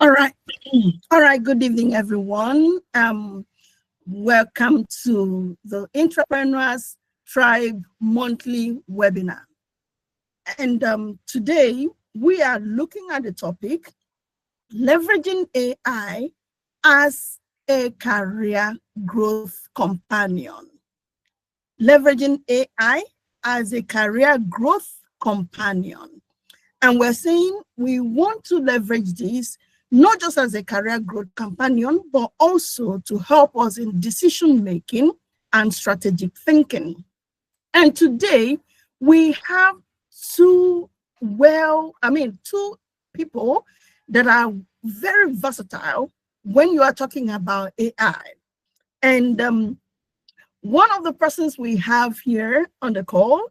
All right. Good evening, everyone. Welcome to the Intrapreneurs Tribe monthly webinar. And today we are looking at the topic, leveraging AI as a career growth companion. Leveraging AI as a career growth companion. And we're saying we want to leverage this not just as a career growth companion, but also to help us in decision making and strategic thinking. And today we have two people that are very versatile when you are talking about AI. And one of the persons we have here on the call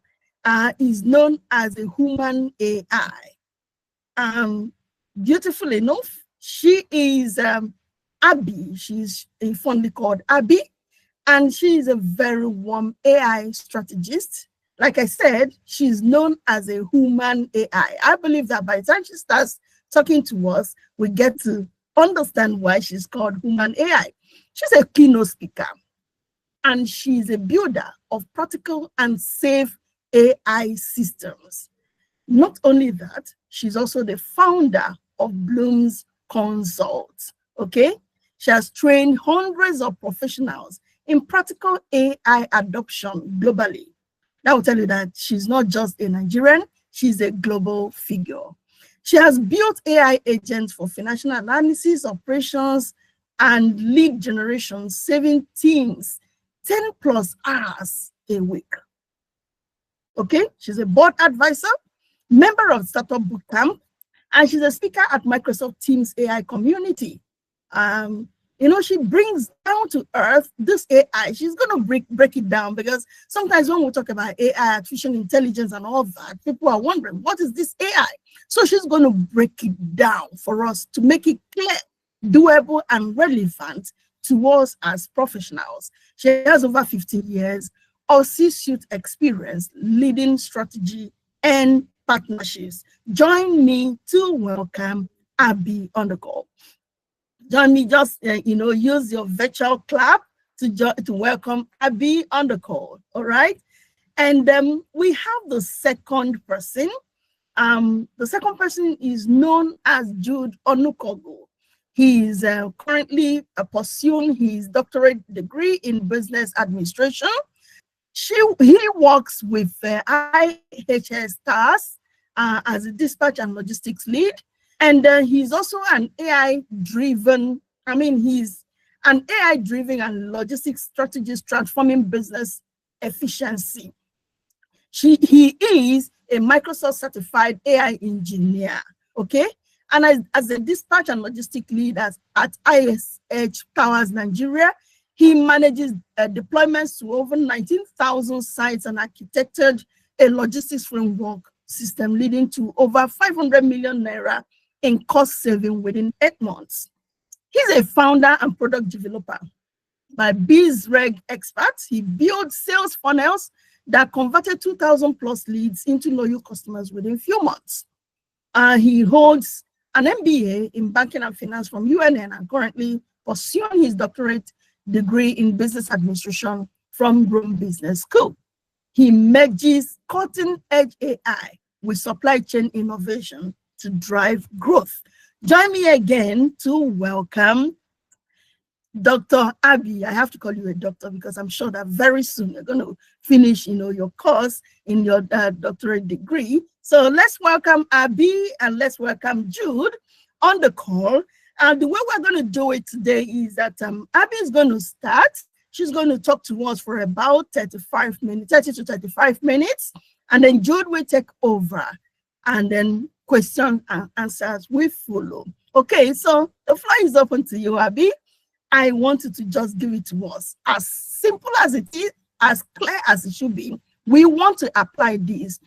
is known as a human AI. Beautiful enough, she is Abby. She's fondly called Abby, and she is a very warm AI strategist. Like I said, she's known as a human AI. I believe that by the time she starts talking to us, we get to understand why she's called human AI. She's a keynote speaker, and she's a builder of practical and safe AI systems. Not only that, she's also the founder of Bloom's Consult. Okay, she has trained hundreds of professionals in practical AI adoption globally. That will tell you that she's not just a Nigerian, she's a global figure. She has built AI agents for financial analysis, operations, and lead generation, saving teams 10 plus hours a week. Okay, she's a board advisor, member of Startup Bootcamp, and she's a speaker at Microsoft Teams AI community. She brings down to earth this AI. She's going to break it down, because sometimes when we talk about AI, artificial intelligence and all that, people are wondering, what is this AI? So she's going to break it down for us to make it clear, doable, and relevant to us as professionals. She has over 15 years of C-suite experience leading strategy and partnerships. Join me to welcome Abby on the call. Join me, just use your virtual clap to welcome Abby on the call. All right, and we have the second person. The second person is known as Jude Onukogo. He is currently pursuing his doctorate degree in business administration. He works with IHS Stars as a dispatch and logistics lead. And he's also an AI-driven, he's an AI-driven and logistics strategist transforming business efficiency. He is a Microsoft certified AI engineer, okay? And as a dispatch and logistics lead at ISH Towers Nigeria, he manages deployments to over 19,000 sites and architected a logistics framework system leading to over 500 million naira in cost saving within 8 months. He's a founder and product developer. By BizReg experts, he built sales funnels that converted 2,000 plus leads into loyal customers within few months. He holds an MBA in banking and finance from UNN and currently pursuing his doctorate degree in business administration from Rome Business School. He merges cutting-edge AI with supply chain innovation to drive growth. Join me again to welcome Dr. Abby. I have to call you a doctor because I'm sure that very soon you're going to finish, your course in your doctorate degree. So let's welcome Abby and let's welcome Jude on the call. And the way we're going to do it today is that Abby is going to start. She's going to talk to us for about 35 minutes, 30 to 35 minutes. And then Jude will take over. And then question and answers will follow. Okay, so the floor is open to you, Abby. I want you to just give it to us. As simple as it is, as clear as it should be. We want to apply this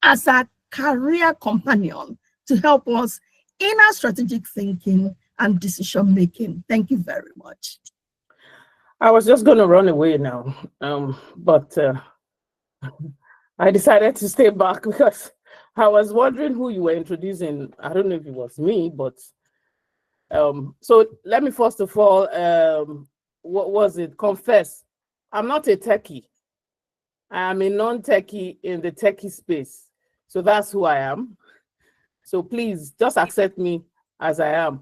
as a career companion to help us in our strategic thinking and decision making. Thank you very much. I was just going to run away now, but I decided to stay back because I was wondering who you were introducing. I don't know if it was me, but so let me first of all, what was it? Confess, I'm not a techie. I am a non-techie in the techie space. So that's who I am. So please just accept me as I am.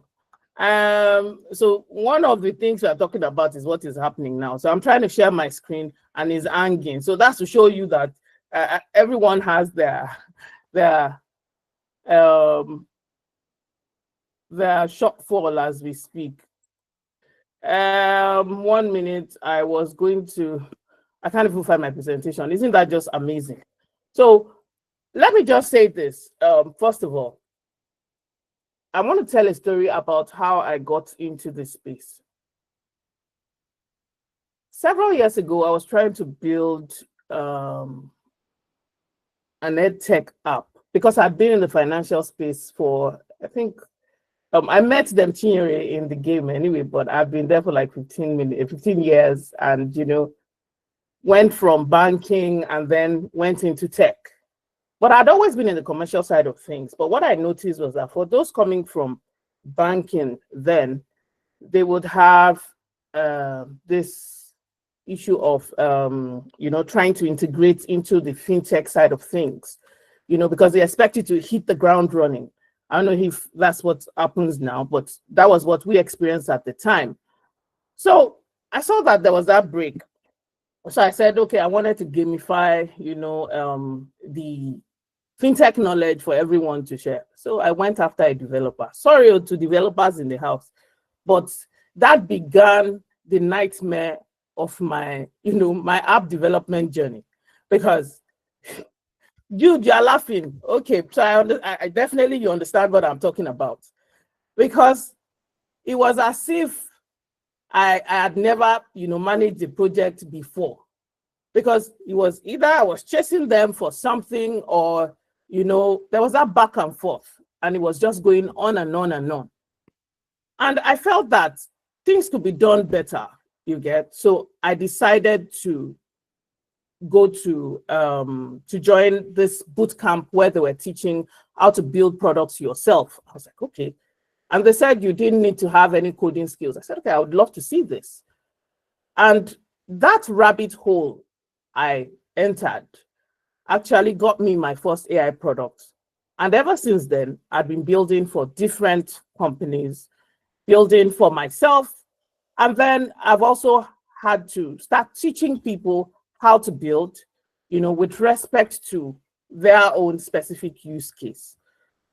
So one of the things we are talking about is what is happening now. So I'm trying to share my screen and it's hanging. So that's to show you that everyone has their shortfall as we speak. 1 minute, I can't even find my presentation. Isn't that just amazing? So let me just say this. First of all, I want to tell a story about how I got into this space. Several years ago, I was trying to build an EdTech app because I'd been in the financial space for, I think, I met them in the game anyway, but I've been there for like 15 years and, you know, went from banking and then went into tech. But I'd always been in the commercial side of things. But what I noticed was that for those coming from banking then, they would have this issue of, you know, trying to integrate into the fintech side of things, you know, because they expect you to hit the ground running. I don't know if that's what happens now, but that was what we experienced at the time. So I saw that there was that break. So I said, okay, I wanted to gamify, you know, the fintech knowledge for everyone to share. So I went after a developer. Sorry to developers in the house, but that began the nightmare of my, you know, my app development journey. Because Jude, you're laughing. Okay, so I definitely you understand what I'm talking about. Because it was as if I had never, you know, managed the project before. Because it was either I was chasing them for something or, you know, there was that back and forth and it was just going on and on and on. And I felt that things could be done better, you get. So I decided to go to join this boot camp where they were teaching how to build products yourself. I was like, okay. And they said you didn't need to have any coding skills. I said, okay, I would love to see this. And that rabbit hole I entered actually got me my first AI product. And ever since then, I've been building for different companies, building for myself. And then I've also had to start teaching people how to build, you know, with respect to their own specific use case.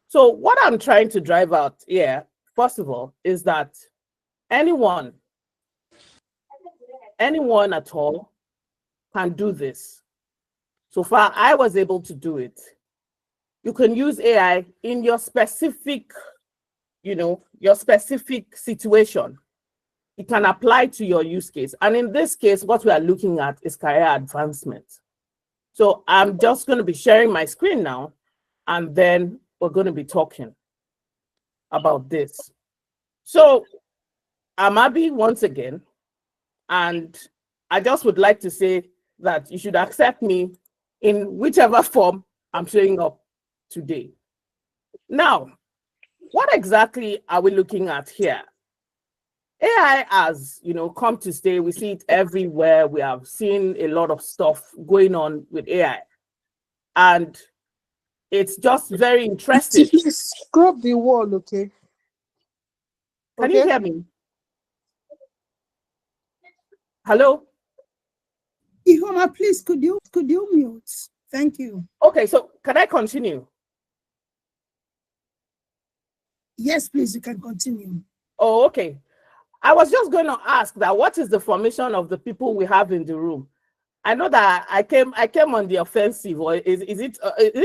So what I'm trying to drive out here, first of all, is that anyone at all can do this. So far, I was able to do it. You can use AI in your specific, you know, your specific situation. It can apply to your use case. And in this case, what we are looking at is career advancement. So I'm just going to be sharing my screen now, and then we're going to be talking about this. So I'm Abby once again, and I just would like to say that you should accept me in whichever form I'm showing up today. Now, what exactly are we looking at here? AI has, you know, come to stay. We see it everywhere. We have seen a lot of stuff going on with AI. And it's just very interesting. Please scrub the wall, okay? Can you hear me? Hello? Ihoma, please, could you mute? Thank you. Okay, so can I continue? Yes, please, you can continue. Oh, okay. I was just going to ask that what is the formation of the people we have in the room? I know that I came on the offensive, or is it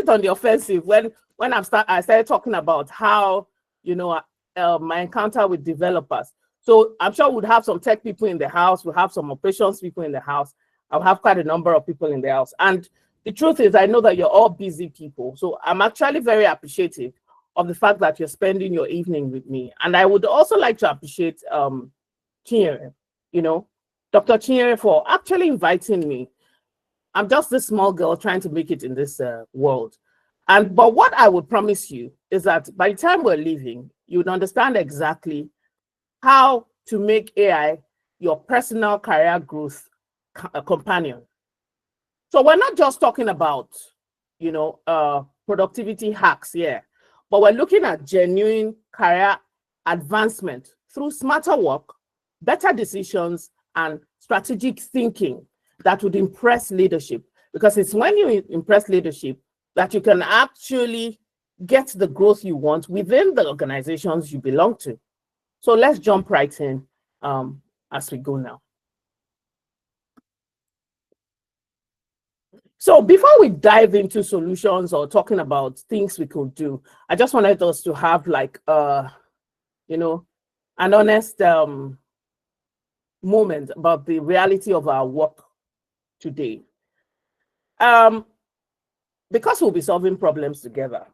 on the offensive when I started talking about how, you know, my encounter with developers. So I'm sure we'd have some tech people in the house, we'll have some operations people in the house. I'll have quite a number of people in the house. And the truth is, I know that you're all busy people. So I'm actually very appreciative of the fact that you're spending your evening with me. And I would also like to appreciate Chinyere, you know, Dr. Chinyere, for actually inviting me. I'm just this small girl trying to make it in this world. But what I would promise you is that by the time we're leaving, you would understand exactly how to make AI your personal career growth companion. So we're not just talking about, you know, productivity hacks here, but we're looking at genuine career advancement through smarter work, better decisions, and strategic thinking that would impress leadership. Because it's when you impress leadership that you can actually get the growth you want within the organizations you belong to. So let's jump right in as we go now. So before we dive into solutions or talking about things we could do, I just wanted us to have like, you know, an honest moment about the reality of our work today. Because we'll be solving problems together,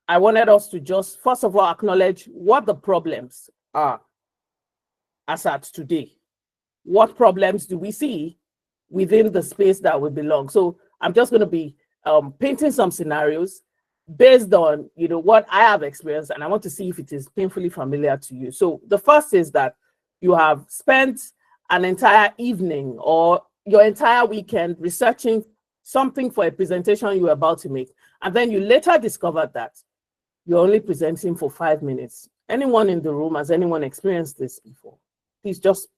I wanted us to just, first of all, acknowledge what the problems are as at today. What problems do we see within the space that we belong? So I'm just going to be painting some scenarios based on, you know, what I have experienced, and I want to see if it is painfully familiar to you. So the first is that you have spent an entire evening or your entire weekend researching something for a presentation you were about to make, and then you later discovered that you're only presenting for 5 minutes. Anyone in the room, has anyone experienced this before? Please just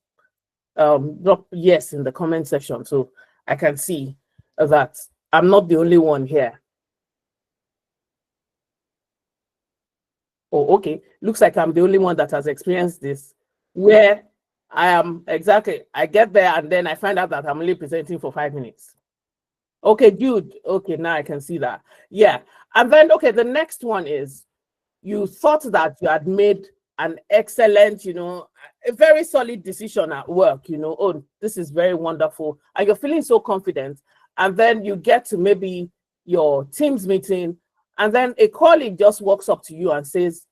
drop yes in the comment section so I can see that I'm not the only one here. Oh, okay. Looks like I'm the only one that has experienced this, where I am exactly, I get there and then I find out that I'm only presenting for 5 minutes. Okay, good. Okay, now I can see that. Yeah. And then, okay, the next one is you thought that you had made an excellent, you know, a very solid decision at work, you know, oh, this is very wonderful. And you're feeling so confident. And then you get to maybe your team's meeting, and then a colleague just walks up to you and says,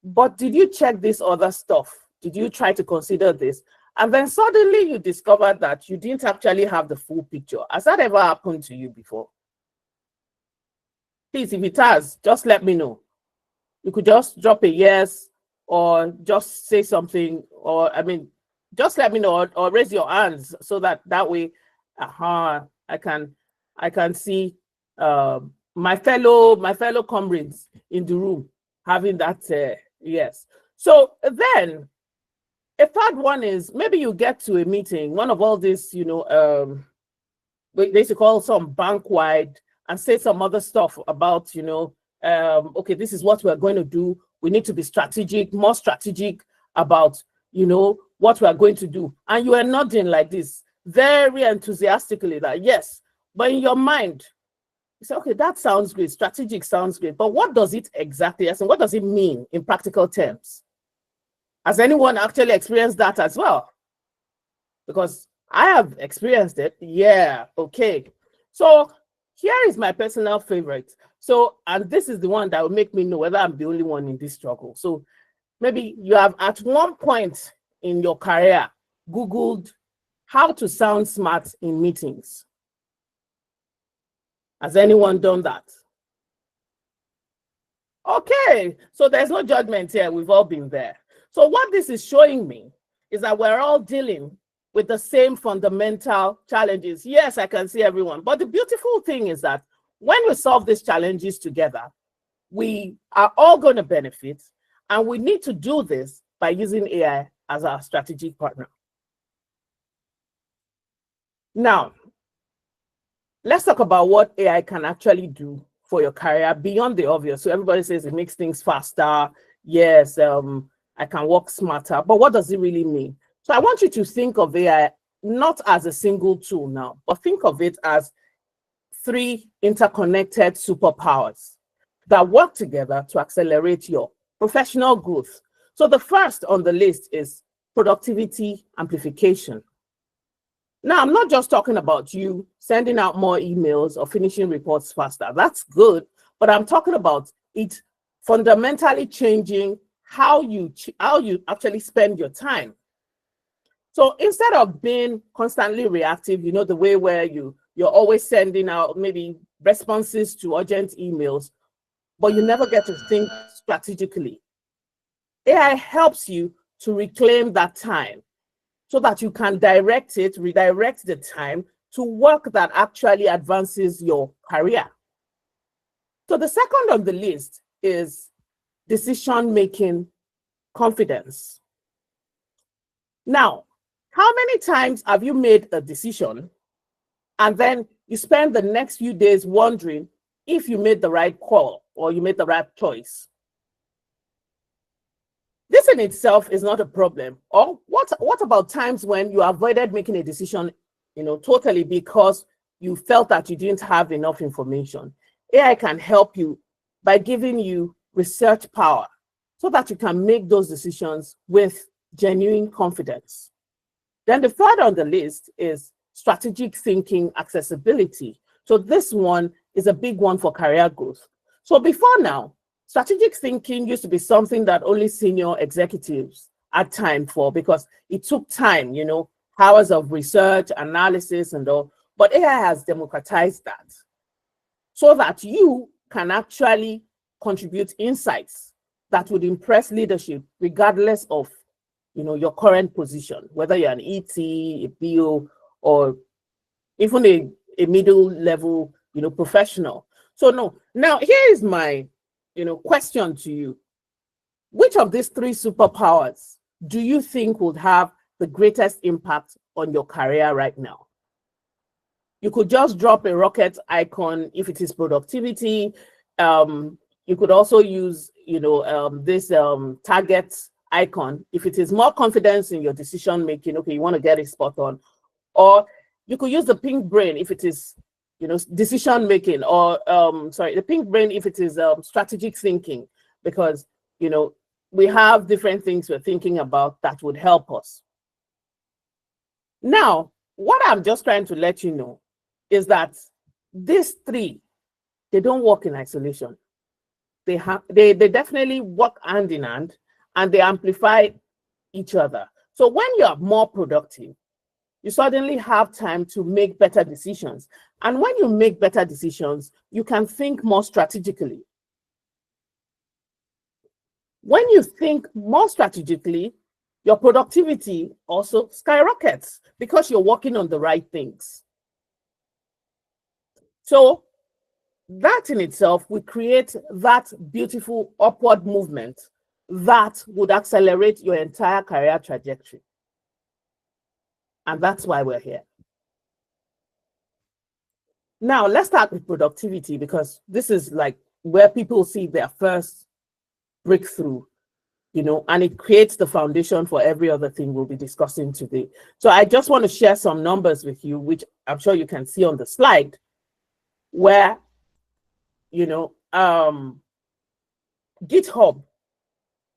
but did you check this other stuff? Did you try to consider this? And then suddenly you discover that you didn't actually have the full picture. Has that ever happened to you before? Please, if it has, just let me know. You could just drop a yes or just say something, or I mean, just let me know, or raise your hands so that way, I can see my fellow comrades in the room having that yes. So then a third one is maybe you get to a meeting, one of all this, you know, they used to call some bank wide, and say some other stuff about, you know, okay, this is what we're going to do. We need to be strategic, more strategic about, you know, what we're going to do. And you are nodding like this, very enthusiastically, that yes, but in your mind, you say, okay, that sounds great, strategic sounds great, but what does it exactly, and what does it mean in practical terms? Has anyone actually experienced that as well? Because I have experienced it. Yeah, okay. So here is my personal favorite. So, and this is the one that will make me know whether I'm the only one in this struggle. So maybe you have at one point in your career Googled how to sound smart in meetings. Has anyone done that? Okay, so there's no judgment here. We've all been there. So what this is showing me is that we're all dealing with the same fundamental challenges. Yes, I can see everyone. But the beautiful thing is that when we solve these challenges together, we are all going to benefit, and we need to do this by using AI as our strategic partner. Now, let's talk about what AI can actually do for your career beyond the obvious. So everybody says it makes things faster. Yes, I can work smarter. But what does it really mean? So I want you to think of AI not as a single tool now, but think of it as 3 interconnected superpowers that work together to accelerate your professional growth. So the first on the list is productivity amplification. Now, I'm not just talking about you sending out more emails or finishing reports faster. That's good, but I'm talking about it fundamentally changing how you actually spend your time. So instead of being constantly reactive, you know, the way where you're always sending out maybe responses to urgent emails, but you never get to think strategically. AI helps you to reclaim that time so that you can redirect the time to work that actually advances your career. So the second on the list is decision-making confidence. Now, how many times have you made a decision and then you spend the next few days wondering if you made the right call or you made the right choice? This in itself is not a problem. Or what about times when you avoided making a decision, you know, totally because you felt that you didn't have enough information? AI can help you by giving you research power so that you can make those decisions with genuine confidence. Then the third on the list is strategic thinking accessibility. So this one is a big one for career growth. So before now, strategic thinking used to be something that only senior executives had time for because it took time, you know, hours of research, analysis, and all. But AI has democratized that so that you can actually contribute insights that would impress leadership regardless of, you know, your current position, whether you're an ET, a BO, or even a middle level, you know, professional. So now here is my, you know, question to you. Which of these 3 superpowers do you think would have the greatest impact on your career right now? You could just drop a rocket icon if it is productivity. You could also use, you know, this target icon if it is more confidence in your decision making. Okay, you want to get it spot on. Or you could use the pink brain if it is, you know, decision making, or the pink brain if it is strategic thinking, because, you know, we have different things we're thinking about that would help us. Now, what I'm just trying to let you know is that these 3, they don't work in isolation. They definitely work hand in hand and they amplify each other. So when you're more productive, you suddenly have time to make better decisions. And when you make better decisions, you can think more strategically. When you think more strategically, your productivity also skyrockets because you're working on the right things. So that in itself will create that beautiful upward movement that would accelerate your entire career trajectory. And that's why we're here. Now, let's start with productivity, because this is like where people see their first breakthrough, you know, and it creates the foundation for every other thing we'll be discussing today. So I just want to share some numbers with you, which I'm sure you can see on the slide, where, you know, GitHub,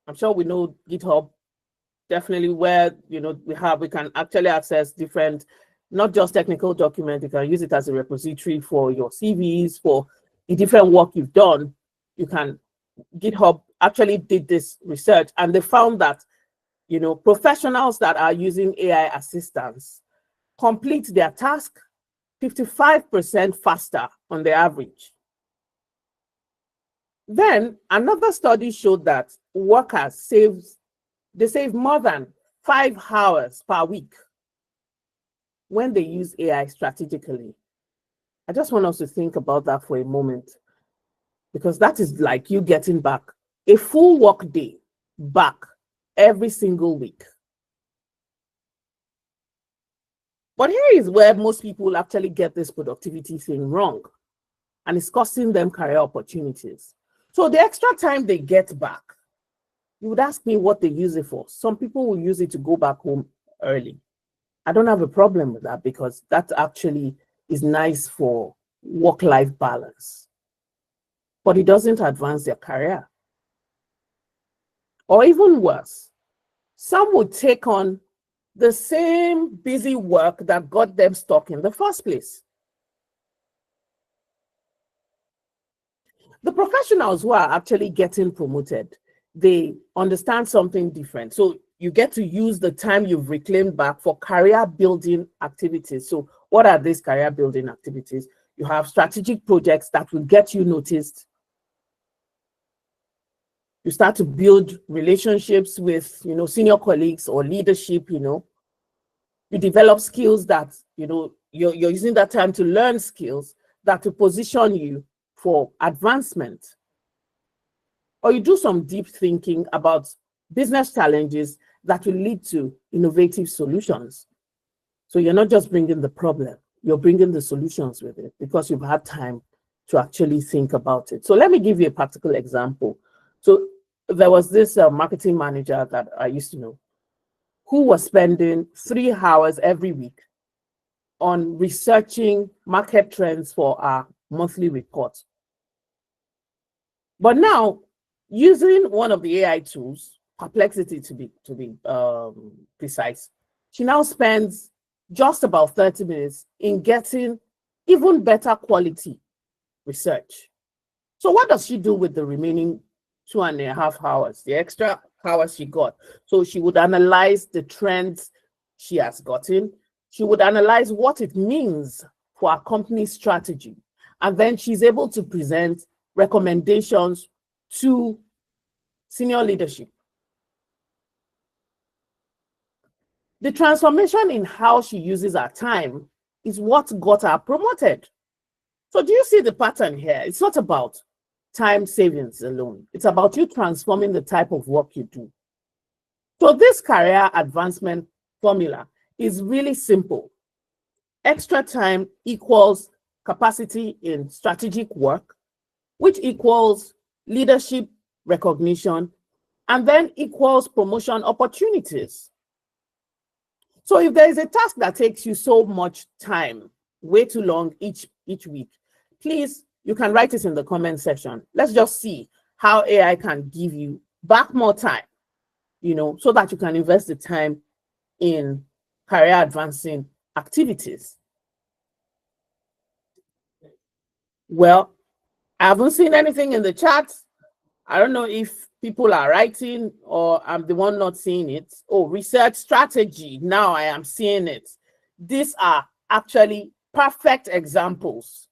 I'm sure we know GitHub, definitely where, you know, we can actually access different, not just technical documents. You can use it as a repository for your CVs, for the different work you've done. GitHub actually did this research, and they found that, you know, professionals that are using AI assistants complete their task 55% faster on the average. Then another study showed that workers save more than 5 hours per week when they use AI strategically. I just want us to think about that for a moment, because that is like you getting back a full work day back every single week. But here is where most people actually get this productivity thing wrong, and it's costing them career opportunities. So the extra time they get back, You would ask me what they use it for. Some people will use it to go back home early. I don't have a problem with that because that actually is nice for work-life balance. But it doesn't advance their career. Or even worse, some would take on the same busy work that got them stuck in the first place. The professionals who are actually getting promoted, they understand something different. So you get to use the time you've reclaimed back for career building activities. So what are these career building activities? You have strategic projects that will get you noticed. You start to build relationships with, senior colleagues or leadership, You develop skills that, you're using that time to learn skills that will position you for advancement. Or you do some deep thinking about business challenges that will lead to innovative solutions. So you're not just bringing the problem, you're bringing the solutions with it because you've had time to actually think about it. So let me give you a practical example. So there was this marketing manager that I used to know who was spending 3 hours every week on researching market trends for our monthly report. But now, using one of the AI tools, Perplexity to be precise, she now spends just about 30 minutes in getting even better quality research. So what does she do with the remaining 2.5 hours, the extra hours she got? So she would analyze the trends she has gotten. She would analyze what it means for our company's strategy. And then she's able to present recommendations to senior leadership. The transformation in how she uses her time is what got her promoted. So do you see the pattern here? It's not about time savings alone. It's about you transforming the type of work you do. So this career advancement formula is really simple. Extra time equals capacity in strategic work, which equals leadership recognition, and then equals promotion opportunities. So if there is a task that takes you so much time, way too long each week, please, you can write it in the comment section. Let's just see how AI can give you back more time, so that you can invest the time in career advancing activities. Well, I haven't seen anything in the chat. I don't know if people are writing or I'm the one not seeing it. Oh, research strategy. Now I am seeing it. These are actually perfect examples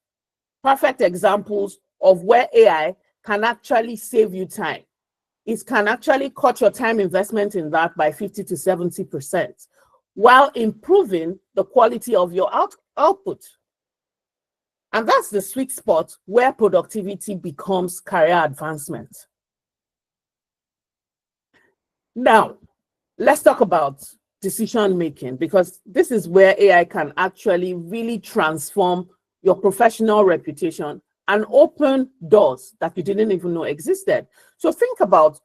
of where AI can actually save you time. It can actually cut your time investment in that by 50 to 70% while improving the quality of your output. And that's the sweet spot where productivity becomes career advancement. Now, let's talk about decision making, because this is where AI can actually really transform your professional reputation and open doors that you didn't even know existed. So think about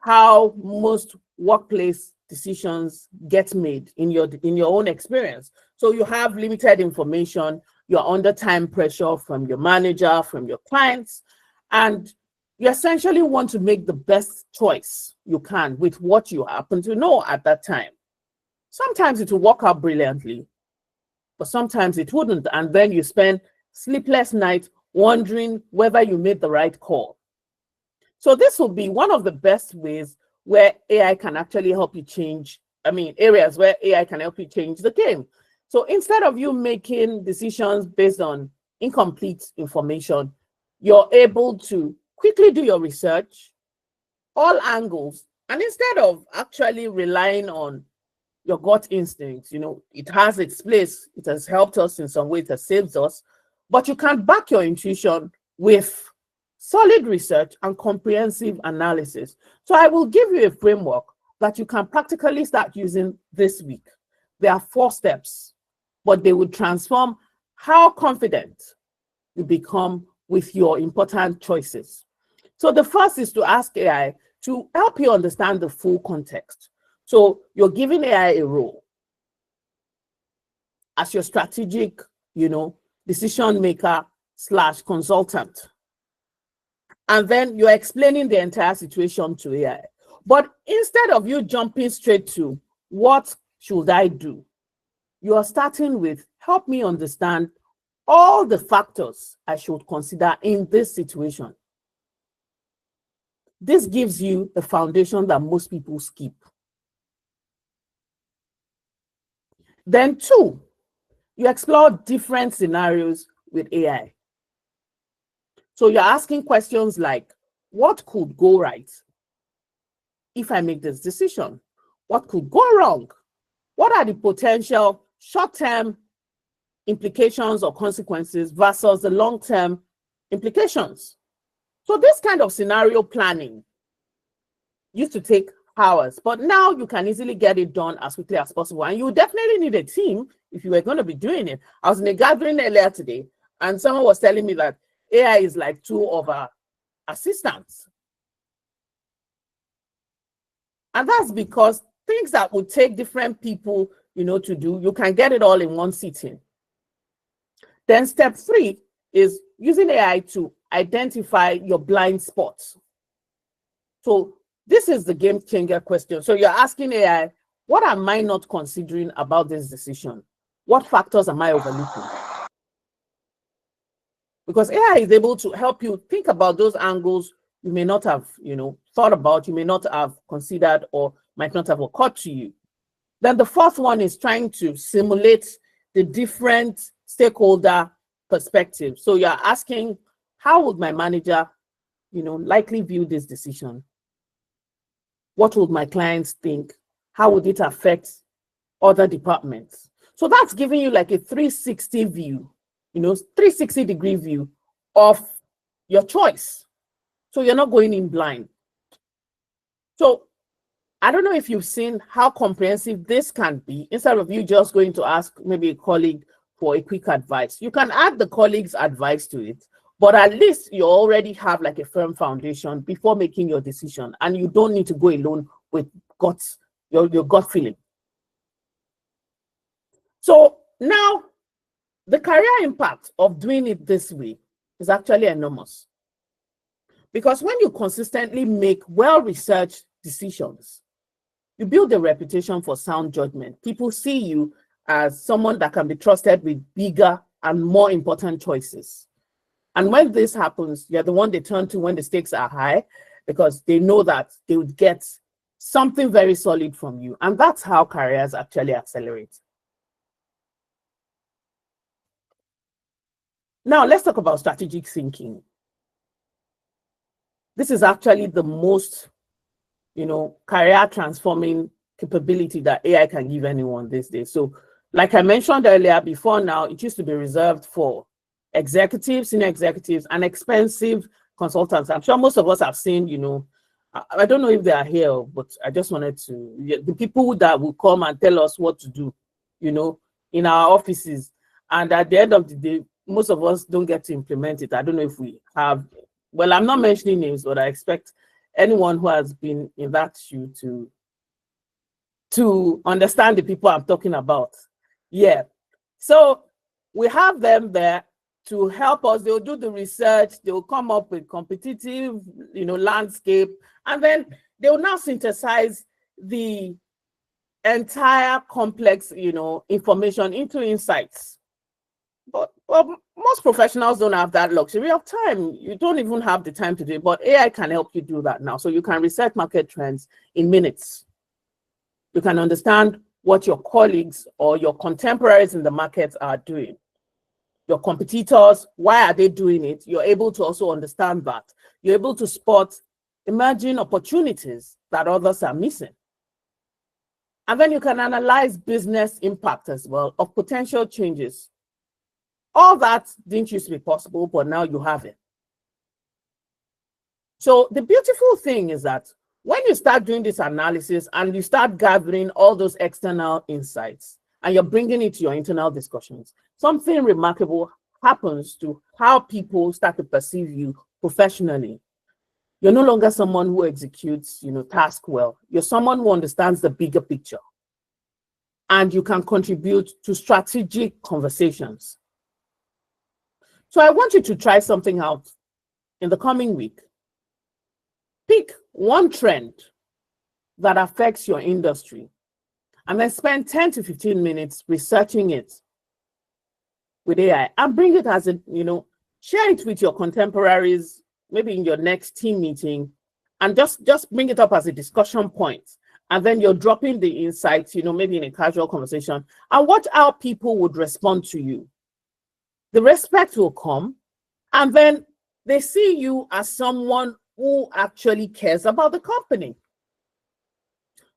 how most workplace decisions get made in your own experience. So you have limited information, you're under time pressure from your manager, from your clients, and you essentially want to make the best choice you can with what you happen to know at that time. Sometimes it will work out brilliantly, but sometimes it wouldn't. And then you spend sleepless nights wondering whether you made the right call. So this will be one of the best ways where AI can actually help you change, areas where AI can help you change the game. So instead of you making decisions based on incomplete information, you're able to quickly do your research, all angles, and instead of actually relying on your gut instincts, it has its place, it has helped us in some way, it has saved us, but you can back your intuition with solid research and comprehensive analysis. So I will give you a framework that you can practically start using this week. There are 4 steps, but they will transform how confident you become with your important choices. So the first is to ask AI to help you understand the full context. So you're giving AI a role as your strategic, decision maker / consultant. And then you're explaining the entire situation to AI. But instead of you jumping straight to what should I do, you are starting with, help me understand all the factors I should consider in this situation. This gives you a foundation that most people skip. Then 2, you explore different scenarios with AI. So you're asking questions like, what could go right if I make this decision? What could go wrong? What are the potential short-term implications or consequences versus the long-term implications? So this kind of scenario planning used to take hours, but now you can easily get it done as quickly as possible. And you definitely need a team if you were going to be doing it. I was in a gathering earlier today, and someone was telling me that AI is like 2 of our assistants. And that's because things that would take different people, to do, you can get it all in one sitting. Then step 3 is using AI to identify your blind spots. So this is the game changer question. So you're asking AI, what am I not considering about this decision? What factors am I overlooking? Because AI is able to help you think about those angles you may not have, thought about, you may not have considered, or might not have occurred to you. Then the 4th one is trying to simulate the different stakeholder perspectives. So you're asking, how would my manager, likely view this decision? What would my clients think? How would it affect other departments? So that's giving you like a 360 view, 360-degree view of your choice. So you're not going in blind. So I don't know if you've seen how comprehensive this can be. Instead of you just going to ask maybe a colleague for a quick advice, you can add the colleague's advice to it, but at least you already have like a firm foundation before making your decision, and you don't need to go alone with your gut feeling. So now the career impact of doing it this way is actually enormous. Because when you consistently make well-researched decisions, you build a reputation for sound judgment. People see you as someone that can be trusted with bigger and more important choices. And when this happens, you're the one they turn to when the stakes are high, because they know that they would get something very solid from you. And that's how careers actually accelerate. Now, let's talk about strategic thinking. This is actually the most, career transforming capability that AI can give anyone these days. So like I mentioned earlier, before now, it used to be reserved for executives, senior executives, and expensive consultants. I'm sure most of us have seen, I don't know if they are here, but I just wanted to, the people that will come and tell us what to do, in our offices. And at the end of the day, most of us don't get to implement it. I don't know if we have, well, I'm not mentioning names, but I expect anyone who has been in that shoe to understand the people I'm talking about. Yeah. So we have them there to help us. They'll do the research. They'll come up with competitive, landscape, and then they'll now synthesize the entire complex, information into insights. But most professionals don't have that luxury of time. You don't even have the time to do it, but AI can help you do that now. So you can research market trends in minutes. You can understand what your colleagues or your contemporaries in the market are doing. Your competitors, why are they doing it? You're able to also understand that. You're able to spot emerging opportunities that others are missing. And then you can analyze business impact as well of potential changes. All that didn't used to be possible, but now you have it. So the beautiful thing is that when you start doing this analysis and you start gathering all those external insights and you're bringing it to your internal discussions, something remarkable happens to how people start to perceive you professionally. You're no longer someone who executes, task well. You're someone who understands the bigger picture. And you can contribute to strategic conversations. So I want you to try something out in the coming week. Pick one trend that affects your industry and then spend 10 to 15 minutes researching it with AI and bring it as share it with your contemporaries, maybe in your next team meeting, and just bring it up as a discussion point. And then you're dropping the insights, maybe in a casual conversation, and watch how people would respond to you. The respect will come, and then they see you as someone who actually cares about the company.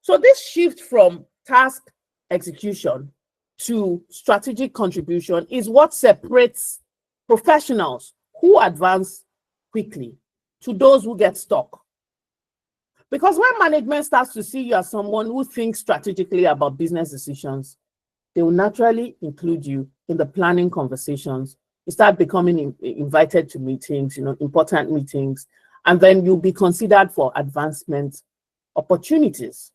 So this shift from task execution to strategic contribution is what separates professionals who advance quickly to those who get stuck. Because when management starts to see you as someone who thinks strategically about business decisions, they will naturally include you in the planning conversations. You start becoming invited to meetings, important meetings, and then you'll be considered for advancement opportunities.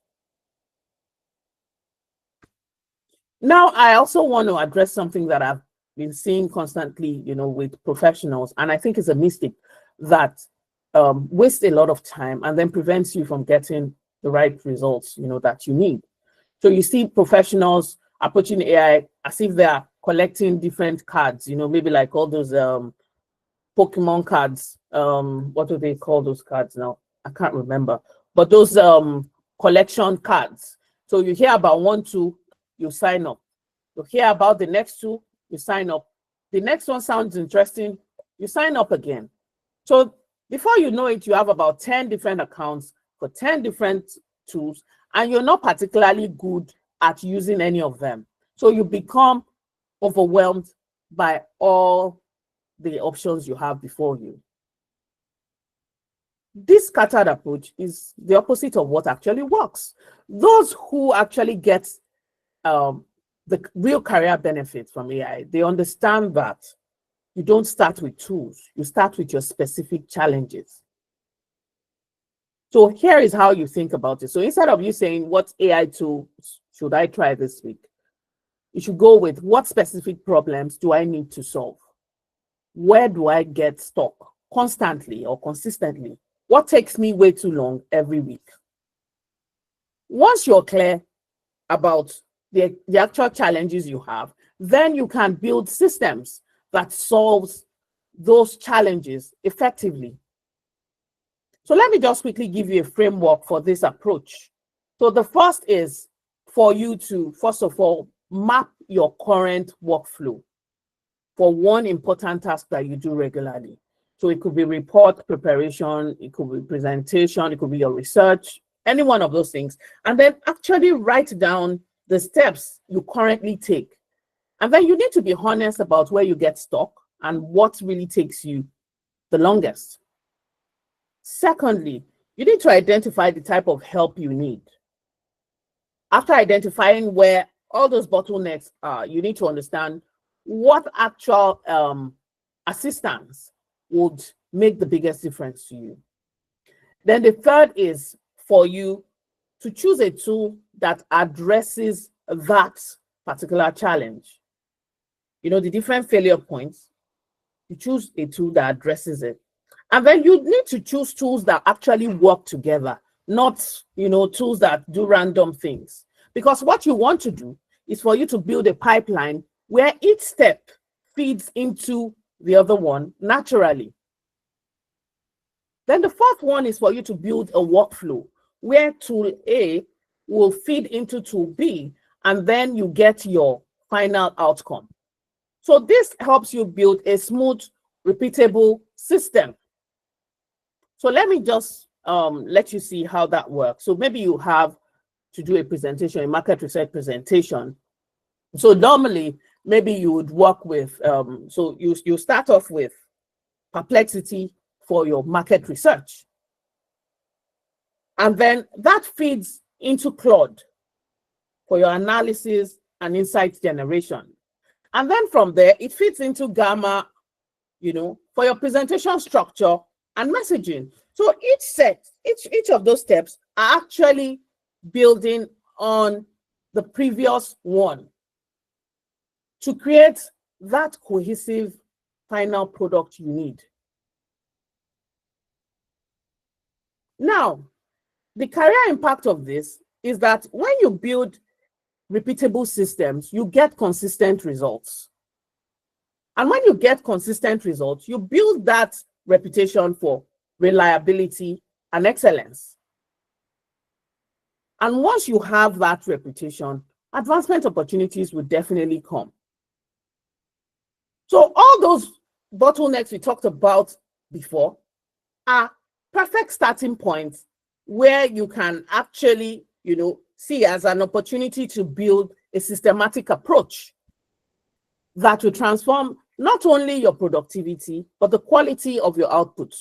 Now, I also want to address something that I've been seeing constantly, with professionals, and I think it's a mistake that wastes a lot of time and then prevents you from getting the right results, that you need. So you see professionals approaching AI as if they are collecting different cards, maybe like all those Pokemon cards. What do they call those cards now? I can't remember. But those collection cards. So you hear about 1, 2, you sign up. You hear about the next 2, you sign up. The next one sounds interesting, you sign up again. So before you know it, you have about 10 different accounts for 10 different tools, and you're not particularly good at using any of them. So you become overwhelmed by all the options you have before you. This scattered approach is the opposite of what actually works. Those who actually get the real career benefits from AI, they understand that you don't start with tools, you start with your specific challenges. So here is how you think about it. So instead of you saying, what AI tool should I try this week? You should go with, what specific problems do I need to solve? Where do I get stuck constantly or consistently? What takes me way too long every week? Once you're clear about the actual challenges you have, then you can build systems that solves those challenges effectively. So let me just quickly give you a framework for this approach. So the first is for you to, first of all, map your current workflow for one important task that you do regularly. So it could be report preparation, it could be presentation, it could be your research, any one of those things. And then actually write down the steps you currently take. And then you need to be honest about where you get stuck and what really takes you the longest. Secondly, you need to identify the type of help you need. After identifying where all those bottlenecks are, you need to understand what actual assistance would make the biggest difference to you. Then the third is for you to choose a tool that addresses that particular challenge. The different failure points, you choose a tool that addresses it. And then you need to choose tools that actually work together, not, tools that do random things. Because what you want to do is for you to build a pipeline where each step feeds into the other one naturally. Then the fourth one is for you to build a workflow where tool A will feed into tool B, and then you get your final outcome. So this helps you build a smooth, repeatable system. So let me just let you see how that works. So maybe you have to do a presentation, a market research presentation. So normally, maybe you would work with, so you start off with Perplexity for your market research. And then that feeds into Claude for your analysis and insight generation. And then from there, it feeds into Gamma, for your presentation structure and messaging. So each of those steps are actually building on the previous one to create that cohesive final product you need. Now, the career impact of this is that when you build repeatable systems, you get consistent results. And when you get consistent results, you build that reputation for reliability and excellence. And once you have that reputation, advancement opportunities will definitely come. So all those bottlenecks we talked about before are perfect starting points where you can actually, see as an opportunity to build a systematic approach that will transform not only your productivity, but the quality of your output.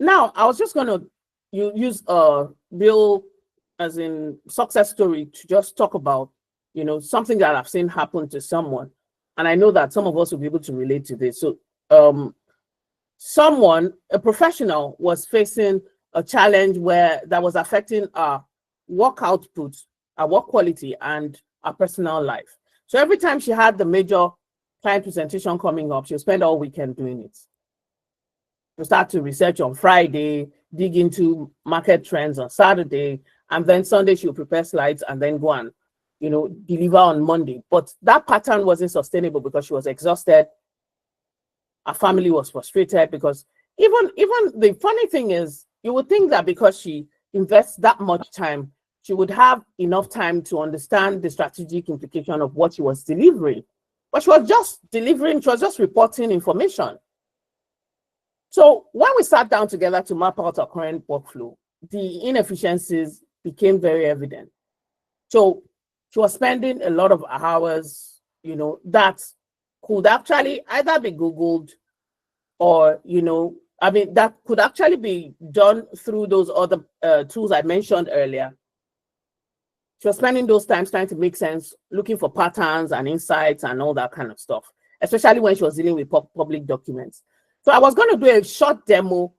Now, I was just going to use a real, as in success story to just talk about, something that I've seen happen to someone. And I know that some of us will be able to relate to this. So a professional was facing a challenge that was affecting our work output, our work quality, and our personal life. So every time she had the major client presentation coming up, she'll spend all weekend doing it. She'll start to research on Friday, dig into market trends on Saturday, and then Sunday she'll prepare slides and then go and, deliver on Monday. But that pattern wasn't sustainable because she was exhausted. Our family was frustrated because even the funny thing is, you would think that because she invests that much time, she would have enough time to understand the strategic implication of what she was delivering. But she was just delivering, she was just reporting information. So when we sat down together to map out our current workflow, the inefficiencies became very evident. So she was spending a lot of hours, that could actually either be Googled or, that could actually be done through those other tools I mentioned earlier. She was spending those times trying to make sense, looking for patterns and insights and all that kind of stuff, especially when she was dealing with public documents. So I was going to do a short demo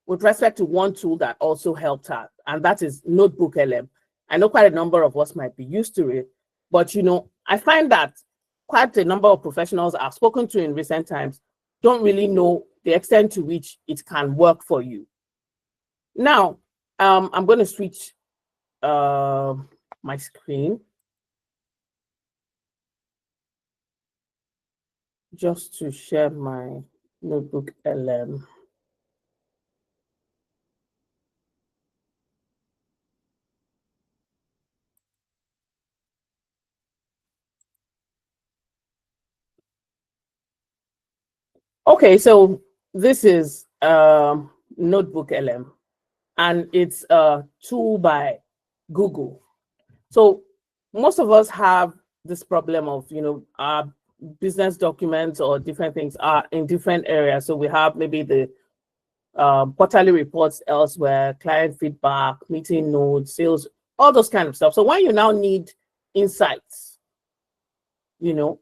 with respect to one tool that also helped her, and that is Notebook LM. I know quite a number of us might be used to it, but I find that quite a number of professionals I've spoken to in recent times don't really know the extent to which it can work for you. Now, I'm going to switch my screen just to share my Notebook LM. Okay, so this is Notebook LM, and it's a tool by Google. So most of us have this problem of, our business documents or different things are in different areas. So we have maybe the quarterly reports elsewhere, client feedback, meeting notes, sales, all those kind of stuff. So when you now need insights, you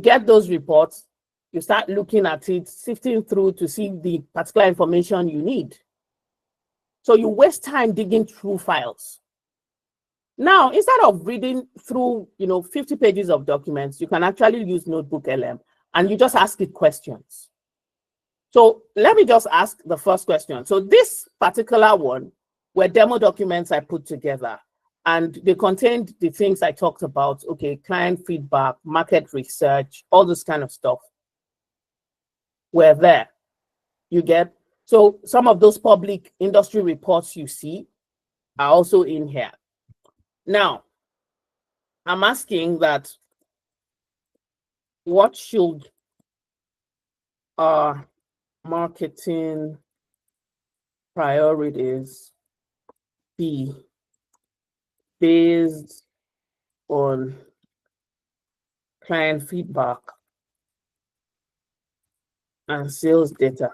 get those reports, you start looking at it, sifting through to see the particular information you need. So you waste time digging through files. Now, instead of reading through, 50 pages of documents, you can actually use Notebook LM and you just ask it questions. So let me just ask the first question. So this particular one were demo documents I put together, and they contained the things I talked about, okay, client feedback, market research, all this kind of stuff were there. You get? So some of those public industry reports you see are also in here. Now, I'm asking that what should our marketing priorities be based on client feedback and sales data?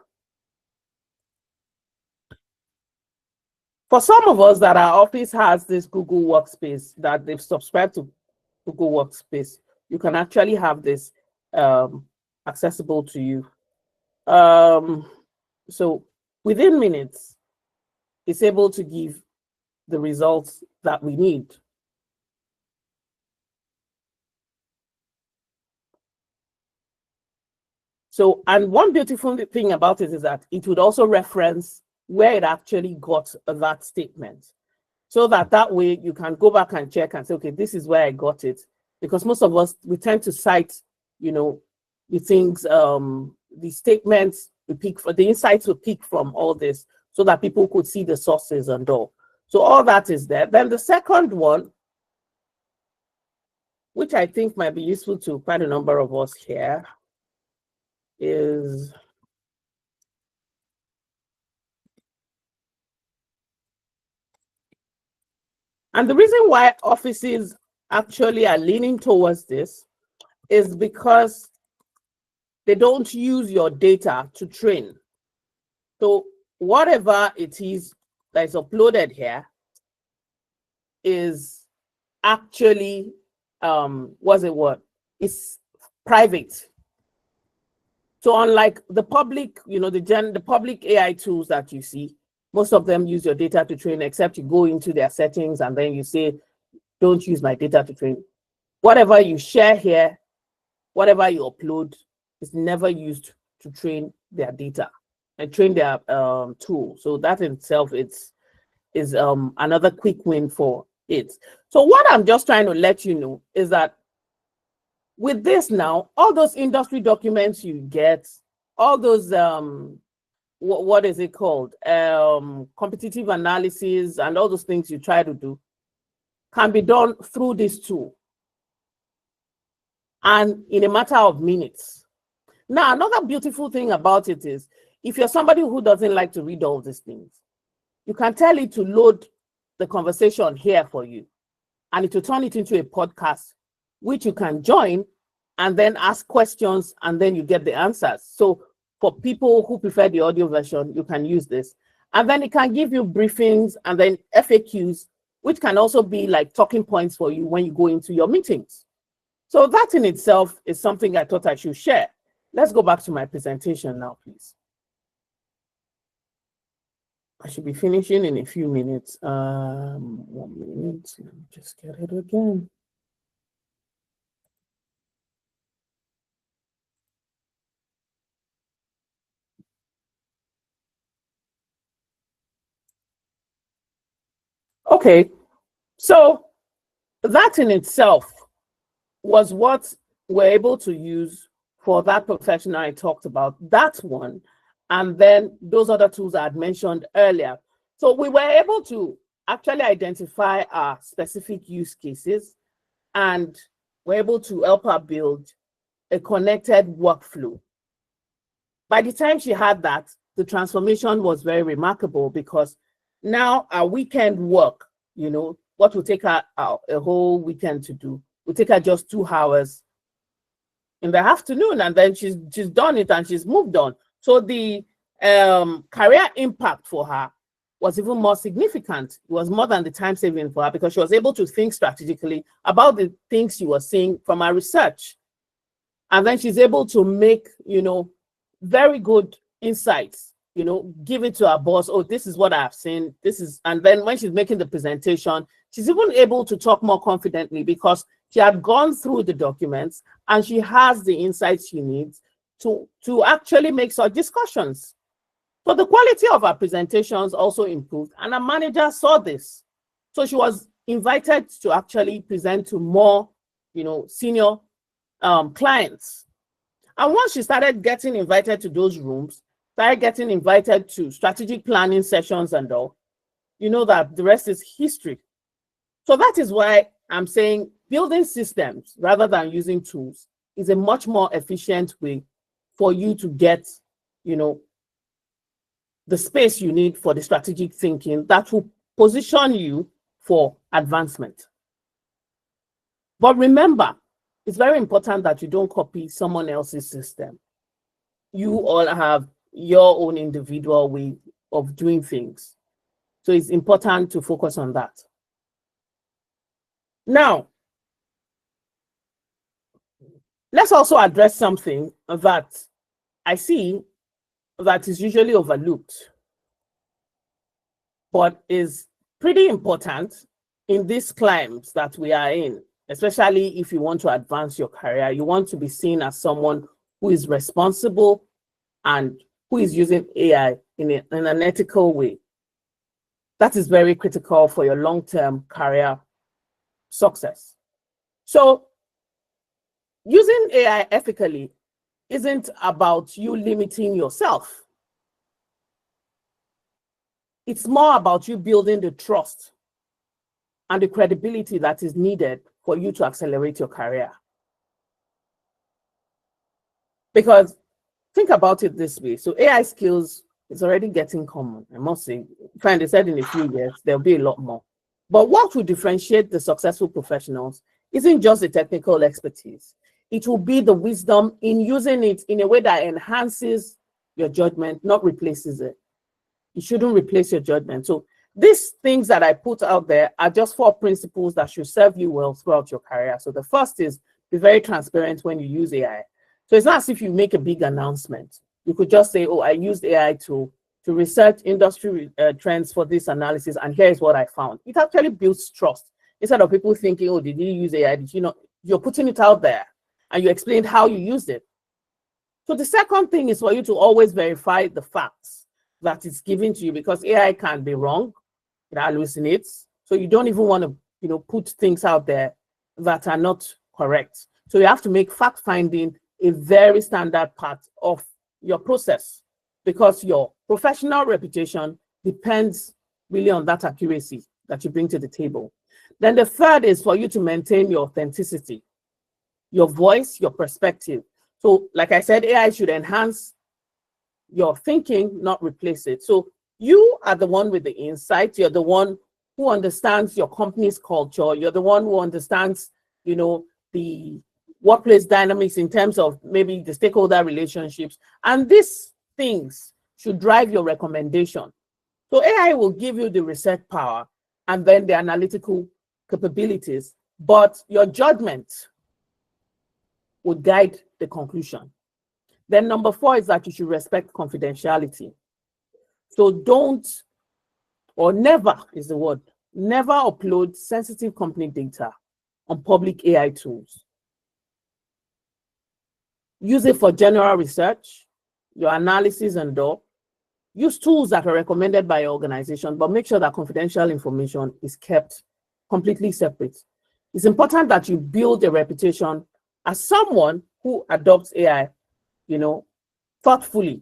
For some of us that our office has this Google Workspace, that they've subscribed to Google Workspace, you can actually have this accessible to you. So within minutes, it's able to give the results that we need. So, and one beautiful thing about it is that it would also reference where it actually got that statement. So that way you can go back and check and say, okay, this is where I got it. Because most of us, we tend to cite, the things, the statements we pick for, the insights we pick from all this so that people could see the sources and all. So all that is there. Then the second one, which I think might be useful to quite a number of us here, is and the reason why offices actually are leaning towards this is because they don't use your data to train. So whatever it is that is uploaded here is actually, it's private. So unlike the public, the public AI tools that you see, most of them use your data to train, except you go into their settings and then you say, don't use my data to train. Whatever you share here, whatever you upload is never used to train their data and train their tool. So that in itself is another quick win for it. So what I'm just trying to let you know is that with this now, all those industry documents you get, all those what is it called? Competitive analysis and all those things you try to do can be done through this tool and in a matter of minutes. Now, another beautiful thing about it is if you're somebody who doesn't like to read all these things, you can tell it to load the conversation here for you and it will turn it into a podcast, which you can join and then ask questions and then you get the answers. So for people who prefer the audio version, you can use this. And then it can give you briefings and then FAQs, which can also be like talking points for you when you go into your meetings. So that in itself is something I thought I should share. Let's go back to my presentation now, please. I should be finishing in a few minutes. 1 minute, let me just get it again. Okay, so that in itself was what we're able to use for that professional I talked about, that one, and then those other tools I had mentioned earlier. So we were able to actually identify our specific use cases and we're able to help her build a connected workflow. By the time she had that, the transformation was very remarkable because now our weekend work, what will take her a whole weekend to do, will take her just 2 hours in the afternoon, and then she's done it and she's moved on. So the career impact for her was even more significant. It was more than the time saving for her because she was able to think strategically about the things she was seeing from her research. And then she's able to make, very good insights, give it to her boss. Oh, this is what I've seen. And then when she's making the presentation, she's even able to talk more confidently because she had gone through the documents and she has the insights she needs to actually make such discussions. So the quality of her presentations also improved and her manager saw this. So she was invited to actually present to more, senior clients. And once she started getting invited to those rooms, started getting invited to strategic planning sessions and all, you know that the rest is history. So that is why I'm saying building systems rather than using tools is a much more efficient way for you to get, the space you need for the strategic thinking that will position you for advancement. But remember, it's very important that you don't copy someone else's system. You all have your own individual way of doing things. So it's important to focus on that. Now, let's also address something that I see that is usually overlooked, but is pretty important in these climes that we are in, especially if you want to advance your career. You want to be seen as someone who is responsible and who is using AI in an ethical way. That is very critical for your long-term career success. So using AI ethically isn't about you limiting yourself. It's more about you building the trust and the credibility that is needed for you to accelerate your career. Because think about it this way. So AI skills is already getting common. I must say, they said in a few years, there'll be a lot more. But what will differentiate the successful professionals isn't just the technical expertise. It will be the wisdom in using it in a way that enhances your judgment, not replaces it. It shouldn't replace your judgment. So these things that I put out there are just 4 principles that should serve you well throughout your career. So the first is be very transparent when you use AI. So it's not as if you make a big announcement. You could just say, oh, I used AI to research industry trends for this analysis, and here's what I found. It actually builds trust. Instead of people thinking, oh, did you use AI? Did you not? You're putting it out there, and you explained how you used it. So the second thing is for you to always verify the facts that it's given to you, because AI can be wrong, it hallucinates. So you don't even want to, put things out there that are not correct. So you have to make fact finding a very standard part of your process, because your professional reputation depends really on that accuracy that you bring to the table. Then the third is for you to maintain your authenticity, your voice, your perspective. So like I said, AI should enhance your thinking, not replace it. So you are the one with the insight. You're the one who understands your company's culture. You're the one who understands, the workplace dynamics in terms of maybe the stakeholder relationships. And these things should drive your recommendation. So AI will give you the research power and then the analytical capabilities, but your judgment would guide the conclusion. Then number 4 is that you should respect confidentiality. So don't, or never is the word, never upload sensitive company data on public AI tools. Use it for general research, your analysis and all. Use tools that are recommended by your organization, but make sure that confidential information is kept completely separate. It's important that you build a reputation as someone who adopts AI, thoughtfully.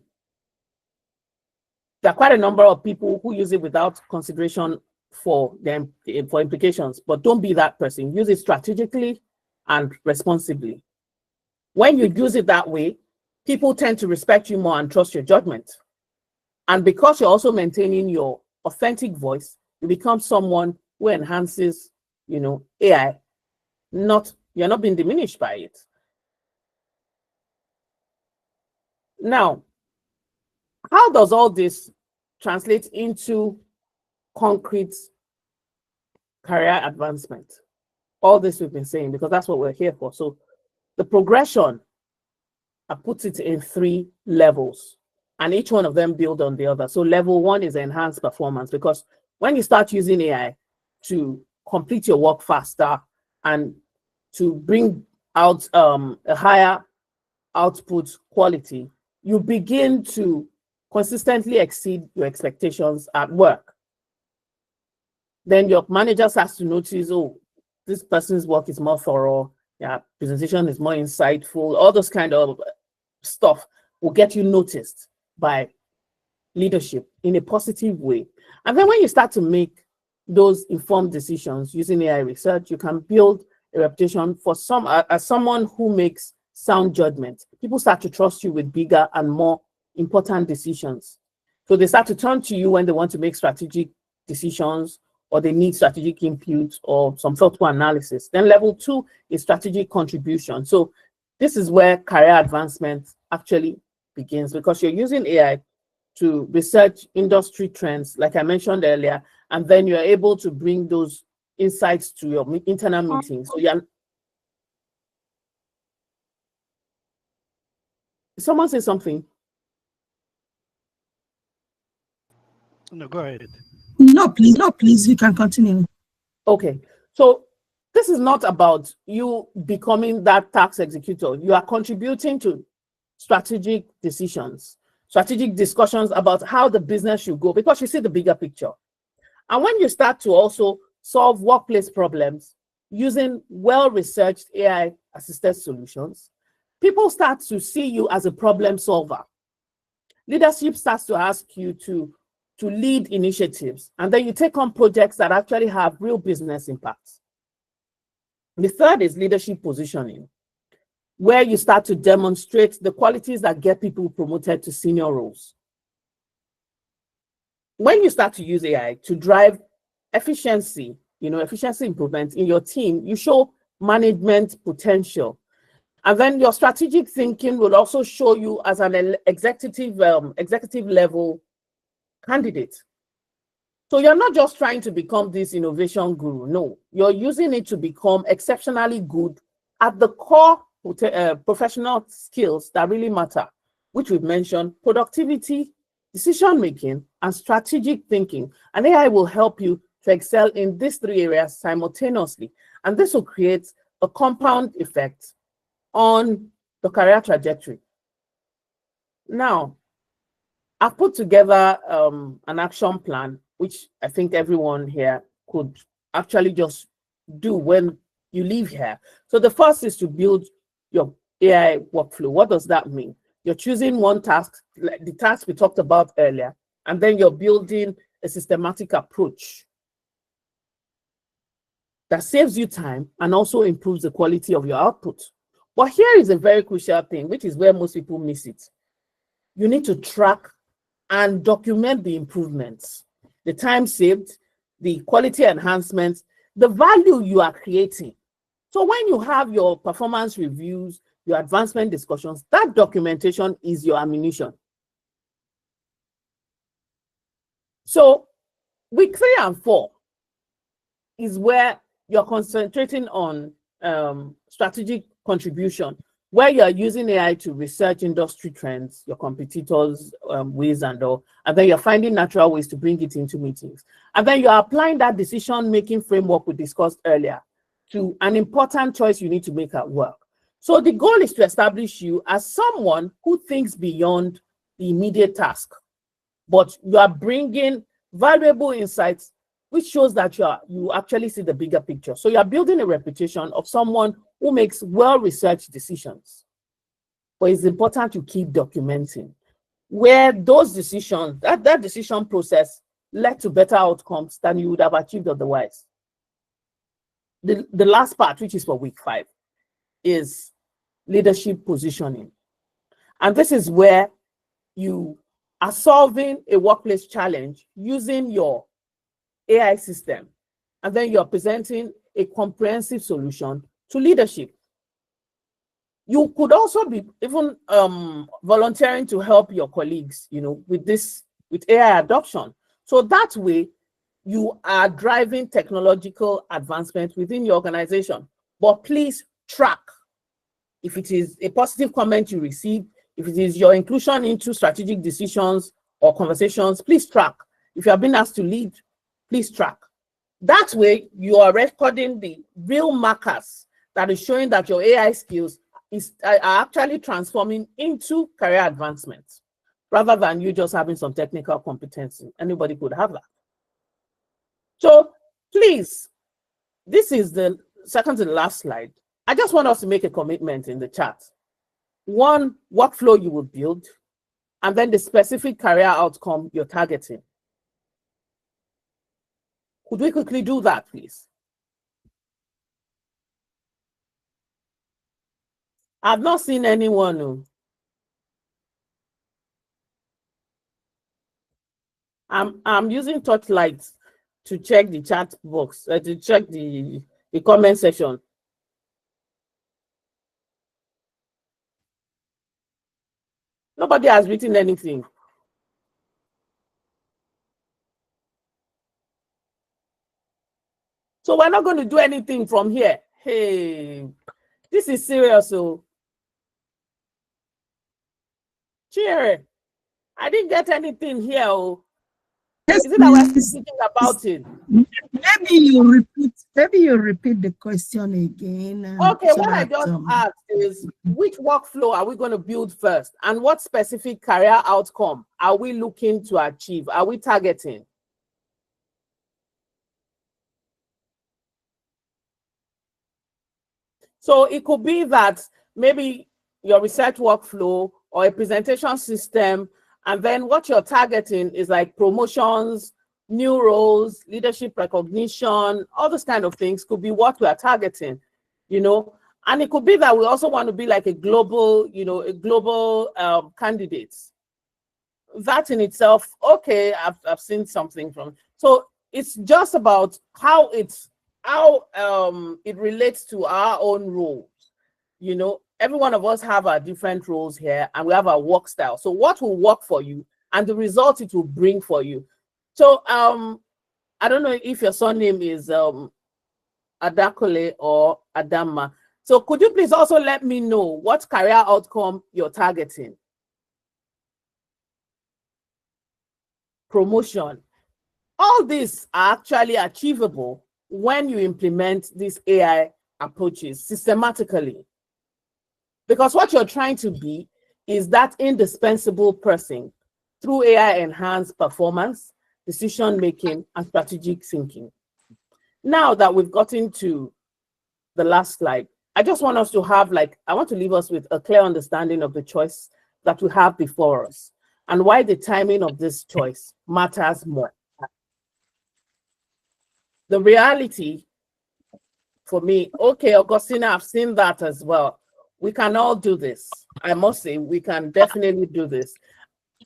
There are quite a number of people who use it without consideration for them, for implications, but don't be that person. Use it strategically and responsibly. When you use it that way, people tend to respect you more and trust your judgment. And because you're also maintaining your authentic voice, you become someone who enhances, AI. You're not being diminished by it. Now, how does all this translate into concrete career advancement? All this we've been saying, because that's what we're here for. So the progression, I put it in 3 levels, and each one of them build on the other. So level 1 is enhanced performance, because when you start using AI to complete your work faster and to bring out a higher output quality, you begin to consistently exceed your expectations at work. Then your manager starts to notice, oh, this person's work is more thorough, yeah, presentation is more insightful, all those kind of stuff will get you noticed by leadership in a positive way. And then when you start to make those informed decisions using AI research, you can build a reputation for as someone who makes sound judgment. People start to trust you with bigger and more important decisions. So they start to turn to you when they want to make strategic decisions, or they need strategic input or some thoughtful analysis. Then level 2 is strategic contribution. So this is where career advancement actually begins, because you're using AI to research industry trends, like I mentioned earlier, and then you're able to bring those insights to your internal meetings. So someone say something. No, go ahead. No, please, you can continue. Okay, so this is not about you becoming that tax executor. You are contributing to strategic decisions, strategic discussions about how the business should go, because you see the bigger picture. And when you start to also solve workplace problems using well-researched AI-assisted solutions, people start to see you as a problem solver. Leadership starts to ask you to lead initiatives, and then you take on projects that actually have real business impacts. The third is leadership positioning, where you start to demonstrate the qualities that get people promoted to senior roles. When you start to use AI to drive efficiency, efficiency improvements in your team, you show management potential. And then your strategic thinking will also show you as an executive level candidate. So you're not just trying to become this innovation guru. No, you're using it to become exceptionally good at the core professional skills that really matter, which we've mentioned: productivity, decision-making, and strategic thinking. And AI will help you to excel in these three areas simultaneously. And this will create a compound effect on the career trajectory. Now, I've put together an action plan, which I think everyone here could actually just do when you leave here. So the first is to build your AI workflow. What does that mean? You're choosing one task, like the task we talked about earlier, and then you're building a systematic approach that saves you time and also improves the quality of your output. But here is a very crucial thing, which is where most people miss it. You need to track and document the improvements, the time saved, the quality enhancements, the value you are creating. So when you have your performance reviews, your advancement discussions, that documentation is your ammunition. So week 3 and 4 is where you're concentrating on strategic contribution, where you're using AI to research industry trends, your competitors' ways and all, and then you're finding natural ways to bring it into meetings. And then you're applying that decision-making framework we discussed earlier to an important choice you need to make at work. So the goal is to establish you as someone who thinks beyond the immediate task, but you are bringing valuable insights, which shows that you actually see the bigger picture. So you're building a reputation of someone who makes well-researched decisions. But it's important to keep documenting where those decisions, that decision process led to better outcomes than you would have achieved otherwise. The last part, which is for week 5, is leadership positioning. And this is where you are solving a workplace challenge using your AI system, and then you're presenting a comprehensive solution to leadership. You could also be even volunteering to help your colleagues, with AI adoption. So that way, you are driving technological advancement within your organization. But please track. If it is a positive comment you receive, if it is your inclusion into strategic decisions or conversations, please track. If you have been asked to lead, please track. That way, you are recording the real markers that is showing that your AI skills are actually transforming into career advancement, rather than you just having some technical competency. Anybody could have that. So please, this is the second to the last slide. I just want us to make a commitment in the chat. One, workflow you will build, and then the specific career outcome you're targeting. Could we quickly do that, please? I've not seen anyone who. I'm using Torchlight to check the chat box, to check the comment section. Nobody has written anything. So we're not going to do anything from here. Hey, this is serious. So, cheer. I didn't get anything here. Oh. Yes, Is it that we're please. thinking about it? Maybe you repeat the question again. Okay, So what I that, just asked is, which workflow are we going to build first? And what specific career outcome are we looking to achieve? Are we targeting? So it could be that maybe your research workflow or a presentation system, and then what you're targeting is like promotions, new roles, leadership recognition, all those kind of things could be what we are targeting, you know. And it could be that we also want to be like a global, you know, a global candidate. That in itself, okay, I've seen something from. So it's just about how it relates to our own roles. You know, every one of us have our different roles here, and we have our work style. So what will work for you, and the result it will bring for you. So I don't know if your surname is Adakole or Adama. So could you please also let me know what career outcome you're targeting? Promotion. All these are actually achievable when you implement these AI approaches systematically. Because what you're trying to be is that indispensable person through AI-enhanced performance, decision-making, and strategic thinking. Now that we've gotten to the last slide, I just want us to have I want to leave us with a clear understanding of the choice that we have before us and why the timing of this choice matters more. The reality for me, okay, Augustina, I've seen that as well. We can all do this. I must say, we can definitely do this.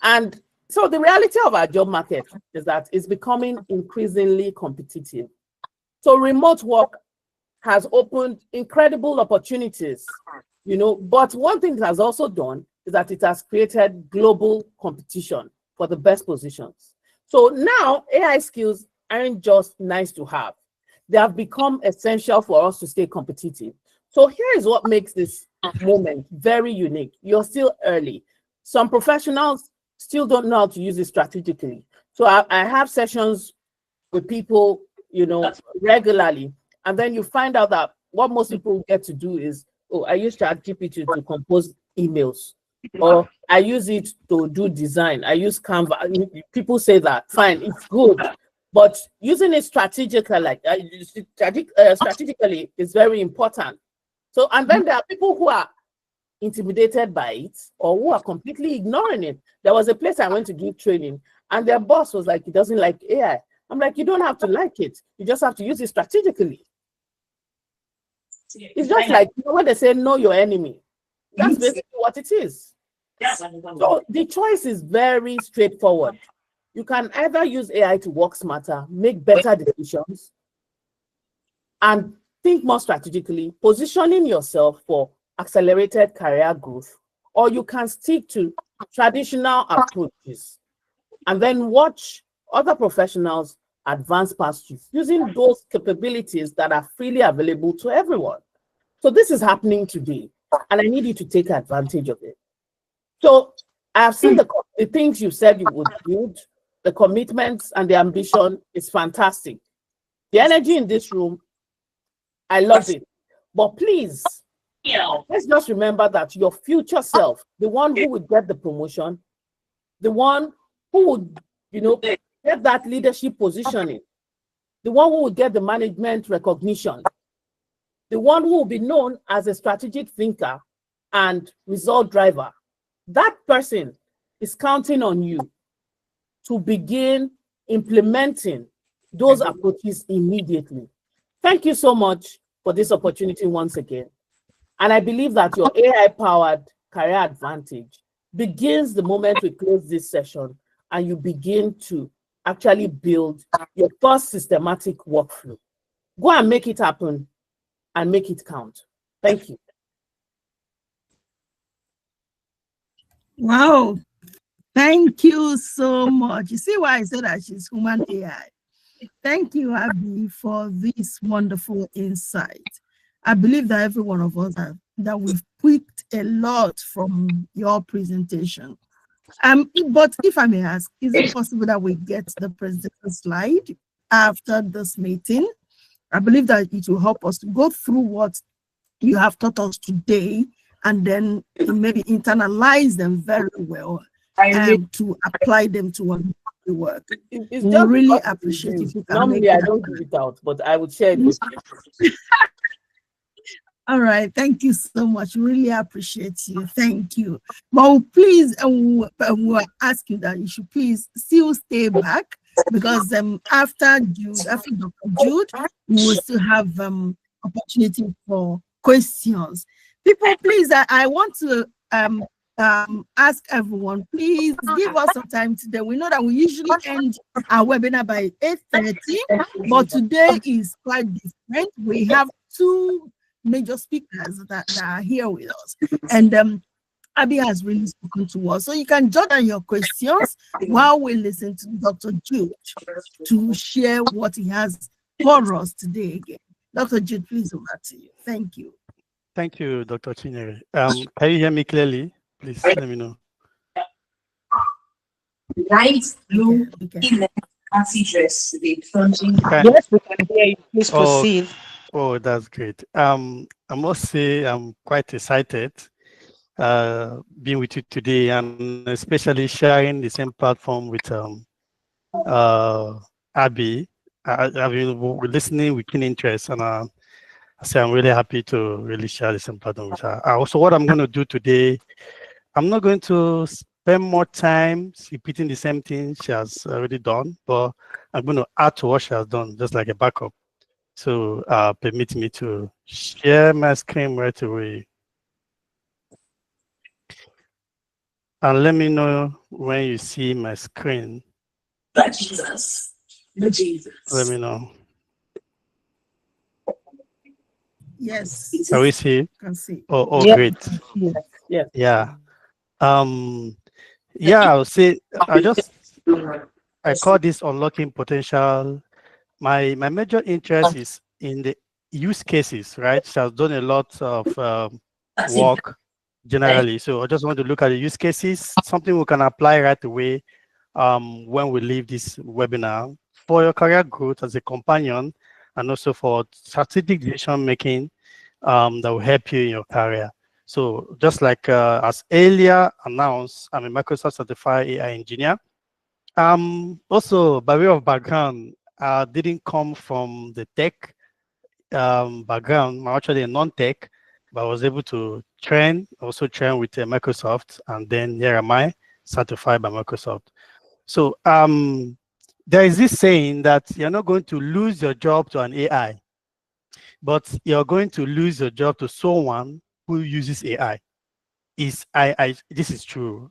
And so the reality of our job market is that it's becoming increasingly competitive. So remote work has opened incredible opportunities, you know, but one thing it has also done is that it has created global competition for the best positions. So now AI skills aren't just nice to have. They have become essential for us to stay competitive. So here is what makes this moment very unique. You're still early. Some professionals still don't know how to use it strategically. So I have sessions with people, you know, regularly. And then you find out that what most people get to do is, oh, I use ChatGPT to compose emails, or I use it to do design. I use Canva. People say that, fine, it's good. But using it strategically, strategically is very important. So, and then there are people who are intimidated by it or who are completely ignoring it. There was a place I went to give training, and their boss was like, he doesn't like AI. I'm like, you don't have to like it. You just have to use it strategically. It's just like, you know, when they say know your enemy. That's basically what it is. So the choice is very straightforward. You can either use AI to work smarter, make better decisions, and think more strategically, positioning yourself for accelerated career growth, or you can stick to traditional approaches and then watch other professionals advance past you using those capabilities that are freely available to everyone. So this is happening today, and I need you to take advantage of it. So I've seen the things you said you would build, the commitments and the ambition is fantastic. The energy in this room, I love it. But please, let's just remember that your future self, the one who would get the promotion, the one who would, you know, get that leadership positioning, the one who would get the management recognition, the one who will be known as a strategic thinker and result driver, that person is counting on you to begin implementing those approaches immediately. Thank you so much for this opportunity once again. And I believe that your AI-powered career advantage begins the moment we close this session and you begin to actually build your first systematic workflow. Go and make it happen and make it count. Thank you. wow. Thank you so much. You see why I said that she's human AI. Thank you, Abby, for this wonderful insight. I believe that every one of us that we've picked a lot from your presentation. But if I may ask, is it possible that we get the presentation slide after this meeting? I believe that it will help us to go through what you have taught us today and then maybe internalize them very well and to apply them to what we work. It's We just really because appreciate it's if you can normally make I it don't happen. give it out, but I would share it with you. All right, thank you so much. Really appreciate you. Thank you. But please, we'll ask you that you should please still stay back because after Dr. Jude, we will still have opportunity for questions. People, please, I want to ask everyone, please give us some time today. We know that we usually end our webinar by 8:30, but today is quite different. We have two major speakers that are here with us, and Abby has really spoken to us. So you can jot down your questions while we listen to Dr. Jude to share what he has for us today again. Dr. Jude, please over to you. Thank you. Thank you, Dr. Chinyere. Can you hear me clearly? Please let me know. Light blue, fancy dress. Yes, we can hear you. Please proceed. Oh, that's great. I must say I'm quite excited being with you today, and especially sharing the same platform with Abby. I've been listening with keen interest, and I say I'm really happy to really share the same platform with her. Also, what I'm going to do today, I'm not going to spend more time repeating the same thing she has already done, but I'm going to add to what she has done, just like a backup. So permit me to share my screen right away. And let me know when you see my screen. Jesus. Jesus. Let me know. Yes. Can we see? Can see. Oh, Yeah. great. Yeah. Yeah. Yeah, I'll say I call this unlocking potential. My major interest is in the use cases, right? She has done a lot of work generally. So I just want to look at the use cases, something we can apply right away when we leave this webinar for your career growth as a companion and also for strategic decision making that will help you in your career. So just like as earlier announced, I'm a Microsoft certified AI engineer. Also, by way of background, I didn't come from the tech background. I'm actually a non-tech, but I was able to also train with Microsoft, and then here am I, certified by Microsoft. So there is this saying that you're not going to lose your job to an AI, but you're going to lose your job to someone who uses AI. This is true.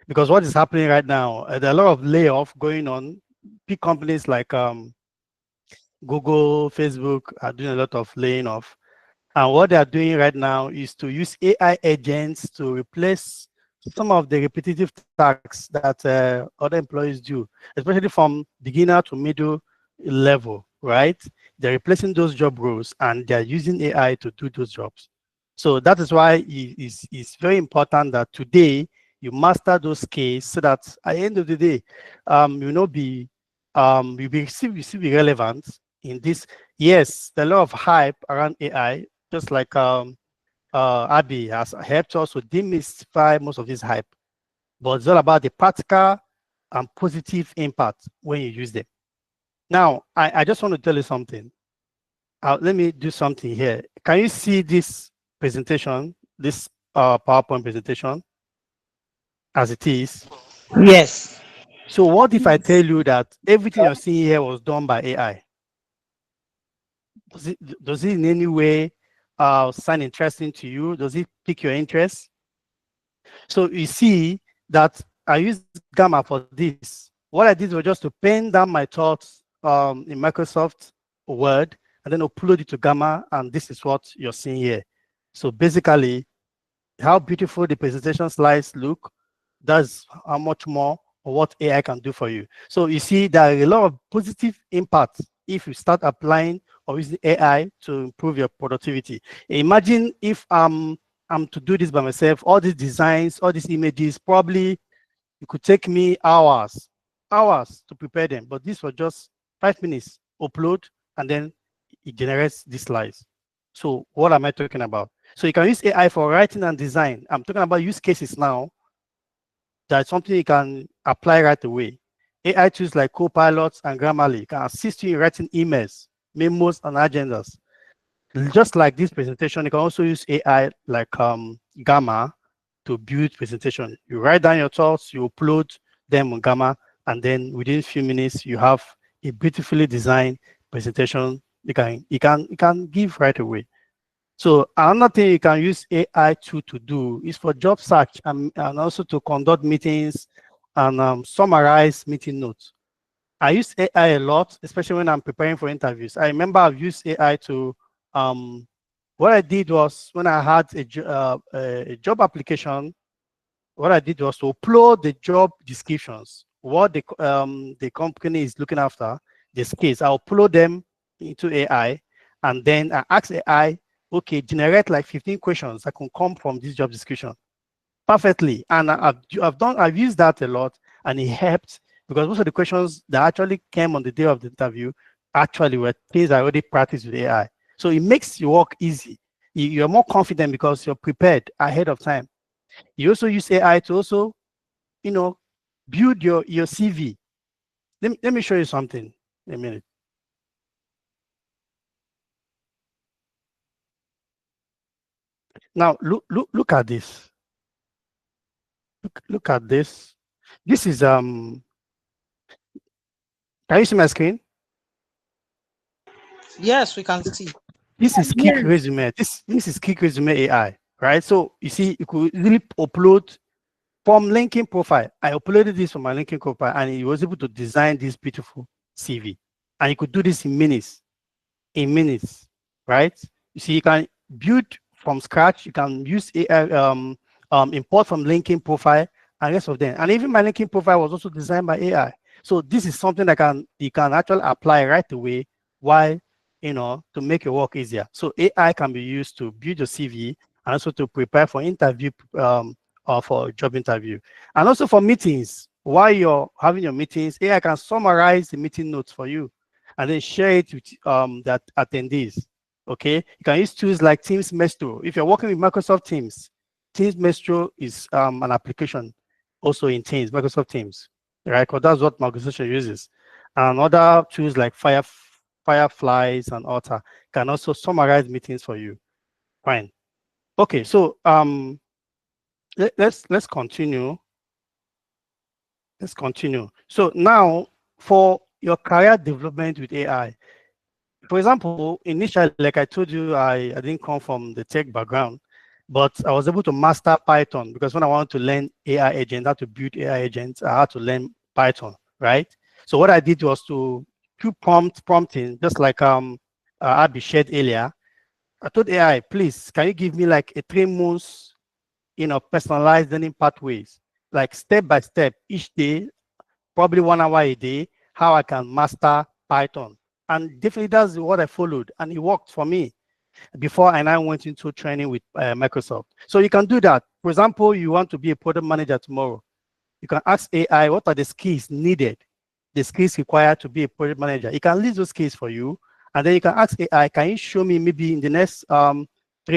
Because what is happening right now, there are a lot of layoff going on. Big companies like Google, Facebook are doing a lot of laying off. And what they are doing right now is to use AI agents to replace some of the repetitive tasks that other employees do, especially from beginner to middle level, right? They're replacing those job roles and they're using AI to do those jobs. So that is why it's very important that today you master those skills so that at the end of the day, you know, you still be relevant in this. Yes, the lot of hype around AI, just like Abby has helped us to demystify most of this hype. But it's all about the practical and positive impact when you use them. Now, I just want to tell you something. Let me do something here. Can you see this presentation, this PowerPoint presentation as it is? Yes. So what if I tell you that everything you're seeing here was done by AI? Does it in any way sound interesting to you? Does it pique your interest? So you see that I used Gamma for this. What I did was just to pen down my thoughts in Microsoft Word and then upload it to Gamma, and this is what you're seeing here. So basically, how beautiful the presentation slides look, that's how much more of what AI can do for you. So you see there are a lot of positive impacts if you start applying or using AI to improve your productivity. Imagine if I'm to do this by myself, all these designs, all these images, probably It could take me hours to prepare them, but this was just 5 minutes, upload, and then it generates these slides. So what am I talking about? So you can use AI for writing and design. I'm talking about use cases now. That's something you can apply right away. AI tools like Copilot and Grammarly can assist you in writing emails, memos, and agendas. Just like this presentation, you can also use AI like Gamma to build presentation. You write down your thoughts, you upload them on Gamma, and then within a few minutes, you have a beautifully designed presentation you can give right away. So another thing you can use AI to do is for job search and also to conduct meetings and summarize meeting notes. I use AI a lot, especially when I'm preparing for interviews. I remember I've used AI to, what I did was when I had a job application, what I did was to upload the job descriptions, what the company is looking after, the skills. I'll upload them into AI, and then I ask AI, okay, generate like 15 questions that can come from this job description perfectly. And I've used that a lot, and it helped because most of the questions that actually came on the day of the interview actually were things I already practiced with AI. So it makes your work easy. You're more confident because you're prepared ahead of time. You also use AI to also, build your CV. Let me show you something in a minute. Now look at this. Look at this. This is can you see my screen? Yes, we can see. This is Kick Resume. This is Kick Resume AI, right? So you see, you could really upload from LinkedIn profile. I uploaded this from my LinkedIn profile, and he was able to design this beautiful CV. And you could do this in minutes. Right? You see, you can build from scratch. You can use AI, import from LinkedIn profile and rest of them. And even my LinkedIn profile was also designed by AI. So this is something that you can actually apply right away while, to make your work easier. So AI can be used to build your CV and also to prepare for interview or for job interview. And also for meetings, while you're having your meetings, AI can summarize the meeting notes for you and then share it with the attendees. Okay, you can use tools like Teams Maestro. If you're working with Microsoft Teams, Teams Maestro is an application also in Teams, Microsoft Teams, right? Because that's what my organization uses. And other tools like Fireflies and Otter can also summarize meetings for you. Fine. Okay, so let's continue. Let's continue. So now for your career development with AI, for example, initially, like I told you, I didn't come from the tech background, but I was able to master Python because when I wanted to learn AI agents, how to build AI agents, I had to learn Python, right? So what I did was to do prompting, just like Abby shared earlier. I told AI, please, can you give me like a 3 months, personalized learning pathways, like step by step each day, probably 1 hour a day, how I can master Python. And definitely that's what I followed, and it worked for me before I now went into training with Microsoft. So you can do that. For example, you want to be a product manager tomorrow. You can ask AI, what are the skills needed, the skills required to be a project manager. It can list those skills for you. And then you can ask AI, can you show me maybe in the next 3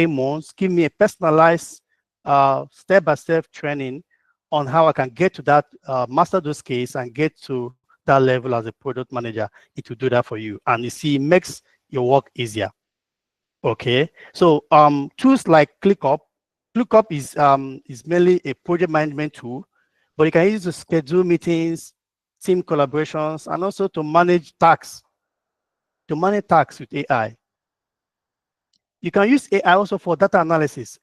months, give me a personalized step-by-step training on how I can get to that, master those skills and get to that level as a product manager. It will do that for you. And you see, it makes your work easier. Okay. So tools like ClickUp is mainly a project management tool, but you can use it to schedule meetings, team collaborations, and also to manage tasks. With AI. You can use AI also for data analysis.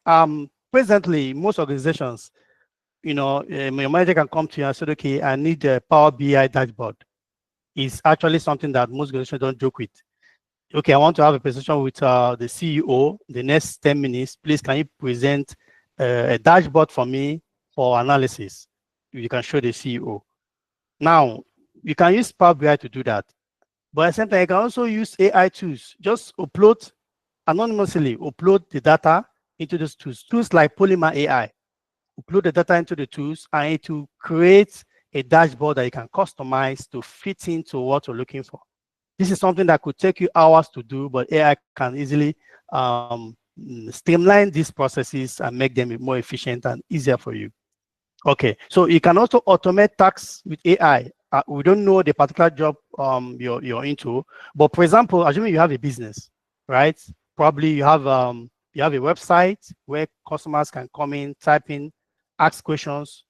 Presently, most organizations, your manager can come to you and say, okay, I need a Power BI dashboard. It's actually something that most organizations don't joke with. Okay, I want to have a presentation with the CEO the next 10 minutes. Please, can you present a dashboard for me for analysis? You can show the CEO. Now, you can use Power BI to do that. But at the same time, you can also use AI tools. Just anonymously upload the data into those tools. Tools like Polymer AI. upload the data into the tools, and it will create a dashboard that you can customize to fit into what you're looking for. This is something that could take you hours to do, but AI can easily streamline these processes and make them more efficient and easier for you. Okay, so you can also automate tasks with AI. We don't know the particular job you're into, but for example, assuming you have a business, right? Probably you have a website where customers can come in, type in, ask questions.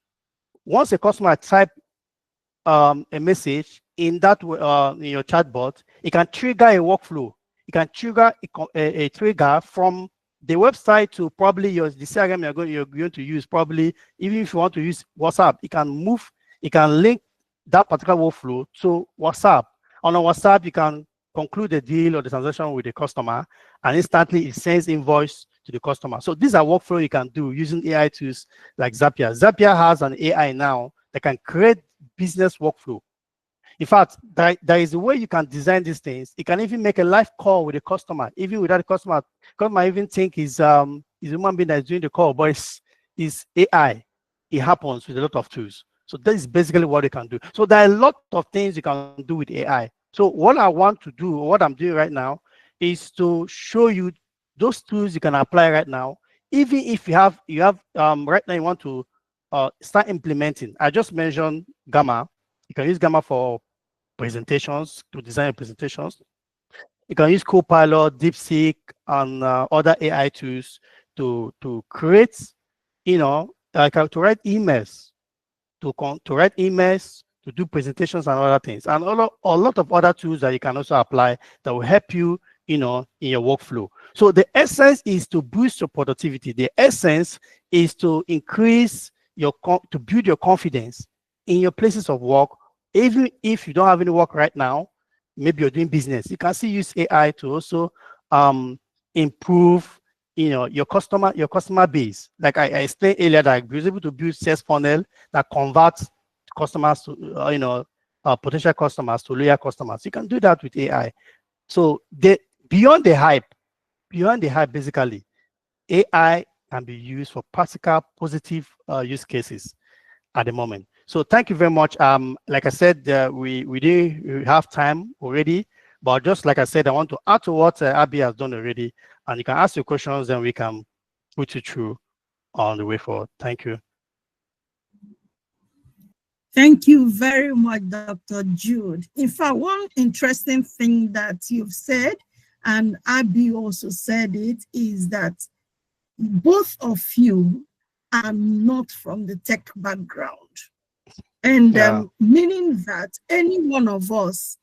Once a customer type a message in that in your chatbot, it can trigger a workflow. It can trigger a trigger from the website to probably the CRM you're going to use. Probably even if you want to use WhatsApp, it can link that particular workflow to WhatsApp. On a WhatsApp, you can conclude the deal or the transaction with the customer, and instantly it sends invoice to the customer. So these are workflow you can do using AI tools like Zapier. Zapier has an AI now that can create business workflow. In fact, there is a way you can design these things. You can even make a live call with a customer, even without the customer even think is a human being that is doing the call, but it's AI. It happens with a lot of tools. So that is basically what you can do. So there are a lot of things you can do with AI. So what I want to do, what I'm doing right now, is to show you those tools you can apply right now. Even if you have right now you want to start implementing. I just mentioned Gamma. You can use Gamma for presentations, to design presentations. You can use Copilot, DeepSeek, and other AI tools to create, to write emails, to do presentations and other things, and a lot of other tools that you can also apply that will help you, in your workflow. So the essence is to boost your productivity. The essence is to increase to build your confidence in your places of work. Even if you don't have any work right now, maybe you're doing business, you can still use AI to also improve your customer base. Like I explained earlier, that I was able to build sales funnel that converts customers to potential customers to loyal customers. You can do that with AI. So beyond the hype, basically, AI can be used for practical, positive use cases at the moment. So thank you very much. Like I said, we have time already, but just like I said, I want to add to what Abby has done already, and you can ask your questions, and we can put you through on the way forward. Thank you. Thank you very much, Dr. Jude. In fact, one interesting thing that you've said, and Abby also said it, is that both of you are not from the tech background. And meaning that any one of us,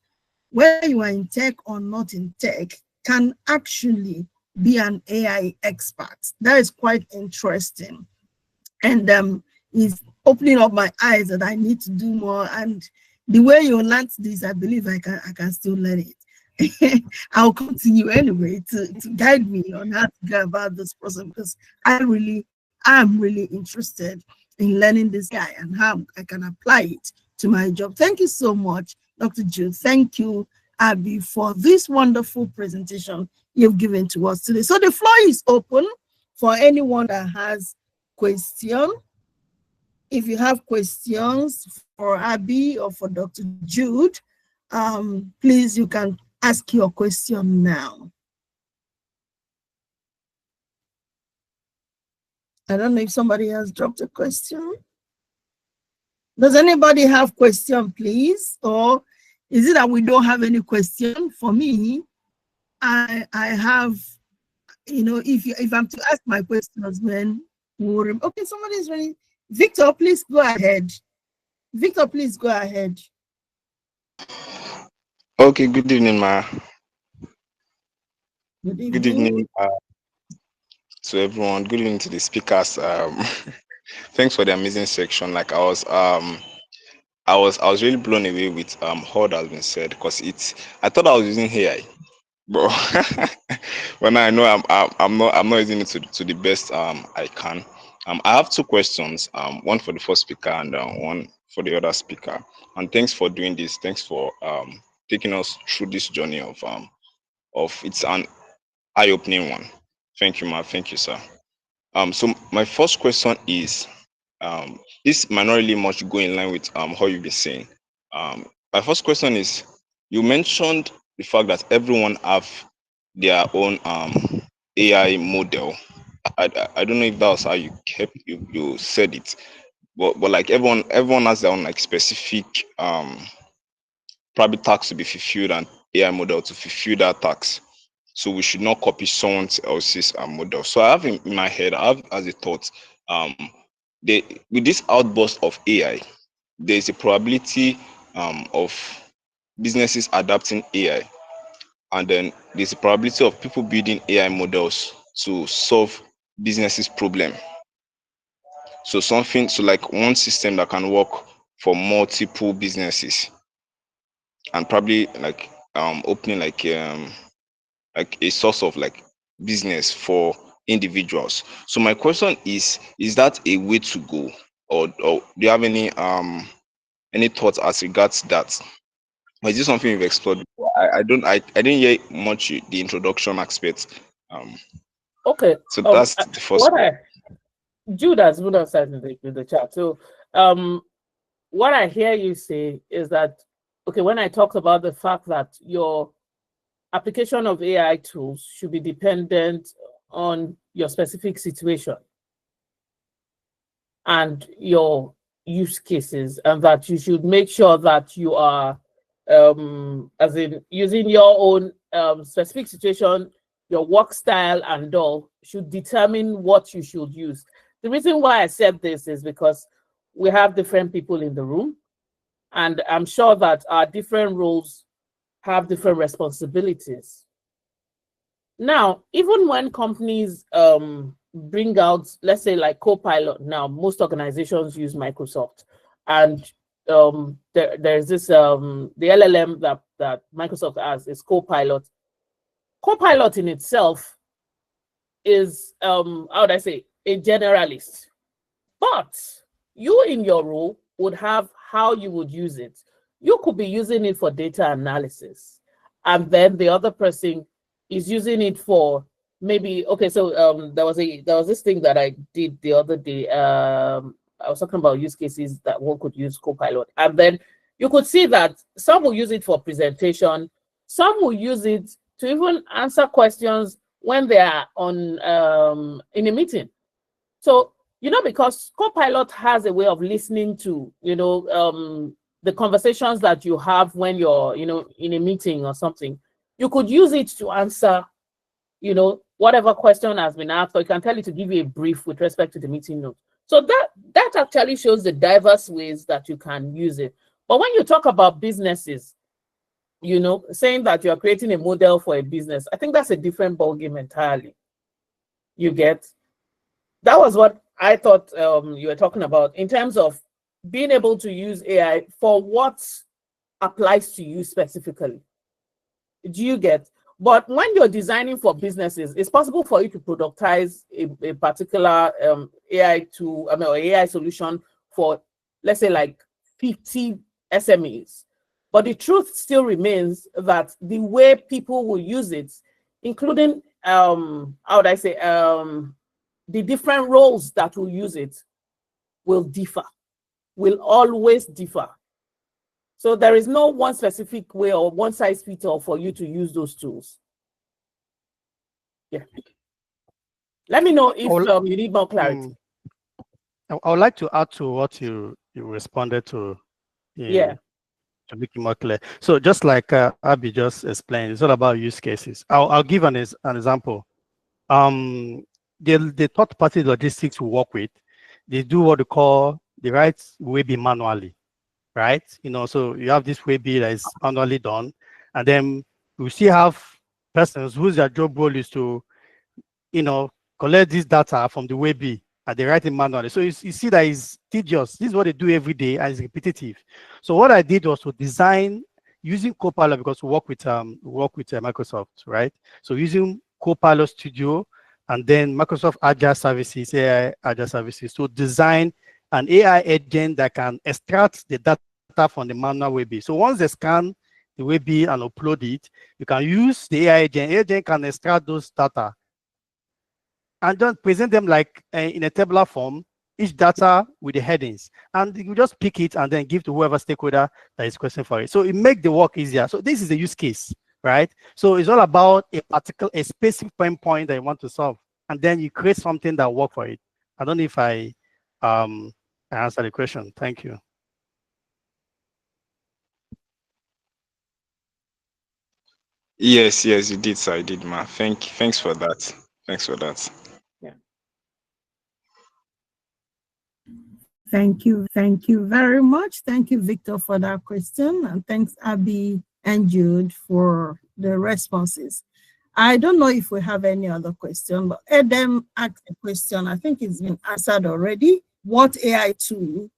whether you are in tech or not in tech, can actually be an AI expert. That is quite interesting. And is opening up my eyes that I need to do more. And the way you learned this, I believe I can still learn it. I'll come to you anyway to guide me on how to go about this process, because I'm really interested in learning this guy and how I can apply it to my job. Thank you so much, Dr. Jude. Thank you, Abby, for this wonderful presentation you've given to us today. So the floor is open for anyone that has questions. If you have questions for Abby or for Dr. Jude, please, you can ask your question now. I don't know if somebody has dropped a question. Does anybody have question, please? Or is it that we don't have any question? For me, I have, if I'm to ask my questions, then okay, somebody's ready. Victor, please go ahead. Victor, please go ahead. Okay, good evening, Ma. Good evening. Good evening to everyone. Good evening to the speakers. Thanks for the amazing section. Like I was really blown away with all that has been said, because I thought I was using AI, bro. When I know I'm not using it to the best I can. I have two questions. One for the first speaker and one for the other speaker. And thanks for doing this. Thanks for taking us through this journey of it's an eye-opening one. Thank you, Ma. Thank you, sir. So my first question is, this might not really much go in line with how you've been saying. My first question is, you mentioned the fact that everyone have their own AI model. I don't know if that was how you said it, but like everyone has their own like specific probably task to be fulfilled and AI model to fulfill that task. So we should not copy someone else's model. So I have in my head, I have as a thought, um, with this outburst of AI, there's a probability of businesses adapting AI, and then there's a probability of people building AI models to solve businesses' problem. So something, so like one system that can work for multiple businesses, and probably like opening like a source of like business for individuals. So my question is that a way to go, or do you have any thoughts as regards that? Or is this something you've explored before? I didn't hear much the introduction aspect. Um, Okay. so that's the first What one. Jude has put outside in the chat. So what I hear you say is that, okay, when I talked about the fact that your application of AI tools should be dependent on your specific situation and your use cases, and that you should make sure that you are, as in using your own specific situation, your work style and all should determine what you should use. The reason why I said this is because we have different people in the room, and I'm sure that our different roles have different responsibilities. Now, even when companies bring out, let's say like Copilot, now most organizations use Microsoft, and there's this the LLM that Microsoft has is Copilot. Copilot in itself is how would I say, a generalist, but you in your role would have how you would use it. You could be using it for data analysis, and then the other person is using it for maybe, okay, so there was this thing that I did the other day. I was talking about use cases that one could use Copilot, and then you could see that some will use it for presentation, some will use it to even answer questions when they are on in a meeting. So, because Copilot has a way of listening to, the conversations that you have when you're, in a meeting or something. You could use it to answer, whatever question has been asked, or it can tell you to give you a brief with respect to the meeting note. So that actually shows the diverse ways that you can use it. But when you talk about businesses, saying that you're creating a model for a business, I think that's a different ballgame entirely. You get? That was what I thought you were talking about in terms of being able to use AI for what applies to you specifically. Do you get? But when you're designing for businesses, it's possible for you to productize a particular AI tool, or AI solution for, let's say, like 50 SMEs. But the truth still remains that the way people will use it, including, how would I say, the different roles that will use it will differ, will always differ. So there is no one specific way or one size fits all for you to use those tools. Yeah. Let me know if you need more clarity. I would like to add to what you responded to. Yeah. To make it more clear. So just like Abby just explained, it's all about use cases. I'll give an example. The third-party logistics we work with, they do what they call, they write Webi manually, right? So you have this Webi that is manually done, and then we still have persons whose their job role is to, collect this data from the Webi, and they write it manually. So you see that it's tedious. This is what they do every day, and it's repetitive. So what I did was to design using Copilot, because we work with Microsoft, right? So using Copilot Studio and then Microsoft Agile Services, AI Agile Services, to design an AI agent that can extract the data from the manual Webi. So once they scan the Webi and upload it, you can use the AI agent. The agent can extract those data and then present them like in a tabular form each data with the headings, and you just pick it and then give to whoever stakeholder that is questioning for it. So it makes the work easier. So this is a use case, right? So it's all about a specific point that you want to solve, and then you create something that work for it. I don't know if I answered the question. Thank you. Yes, yes, you did, sir. I did, ma. Thanks for that. Thanks for that. Yeah. Thank you very much. Thank you, Victor, for that question, and thanks, Abby and Jude, for the responses. I don't know if we have any other question, but Adam asked a question. I think it's been answered already. What AI tool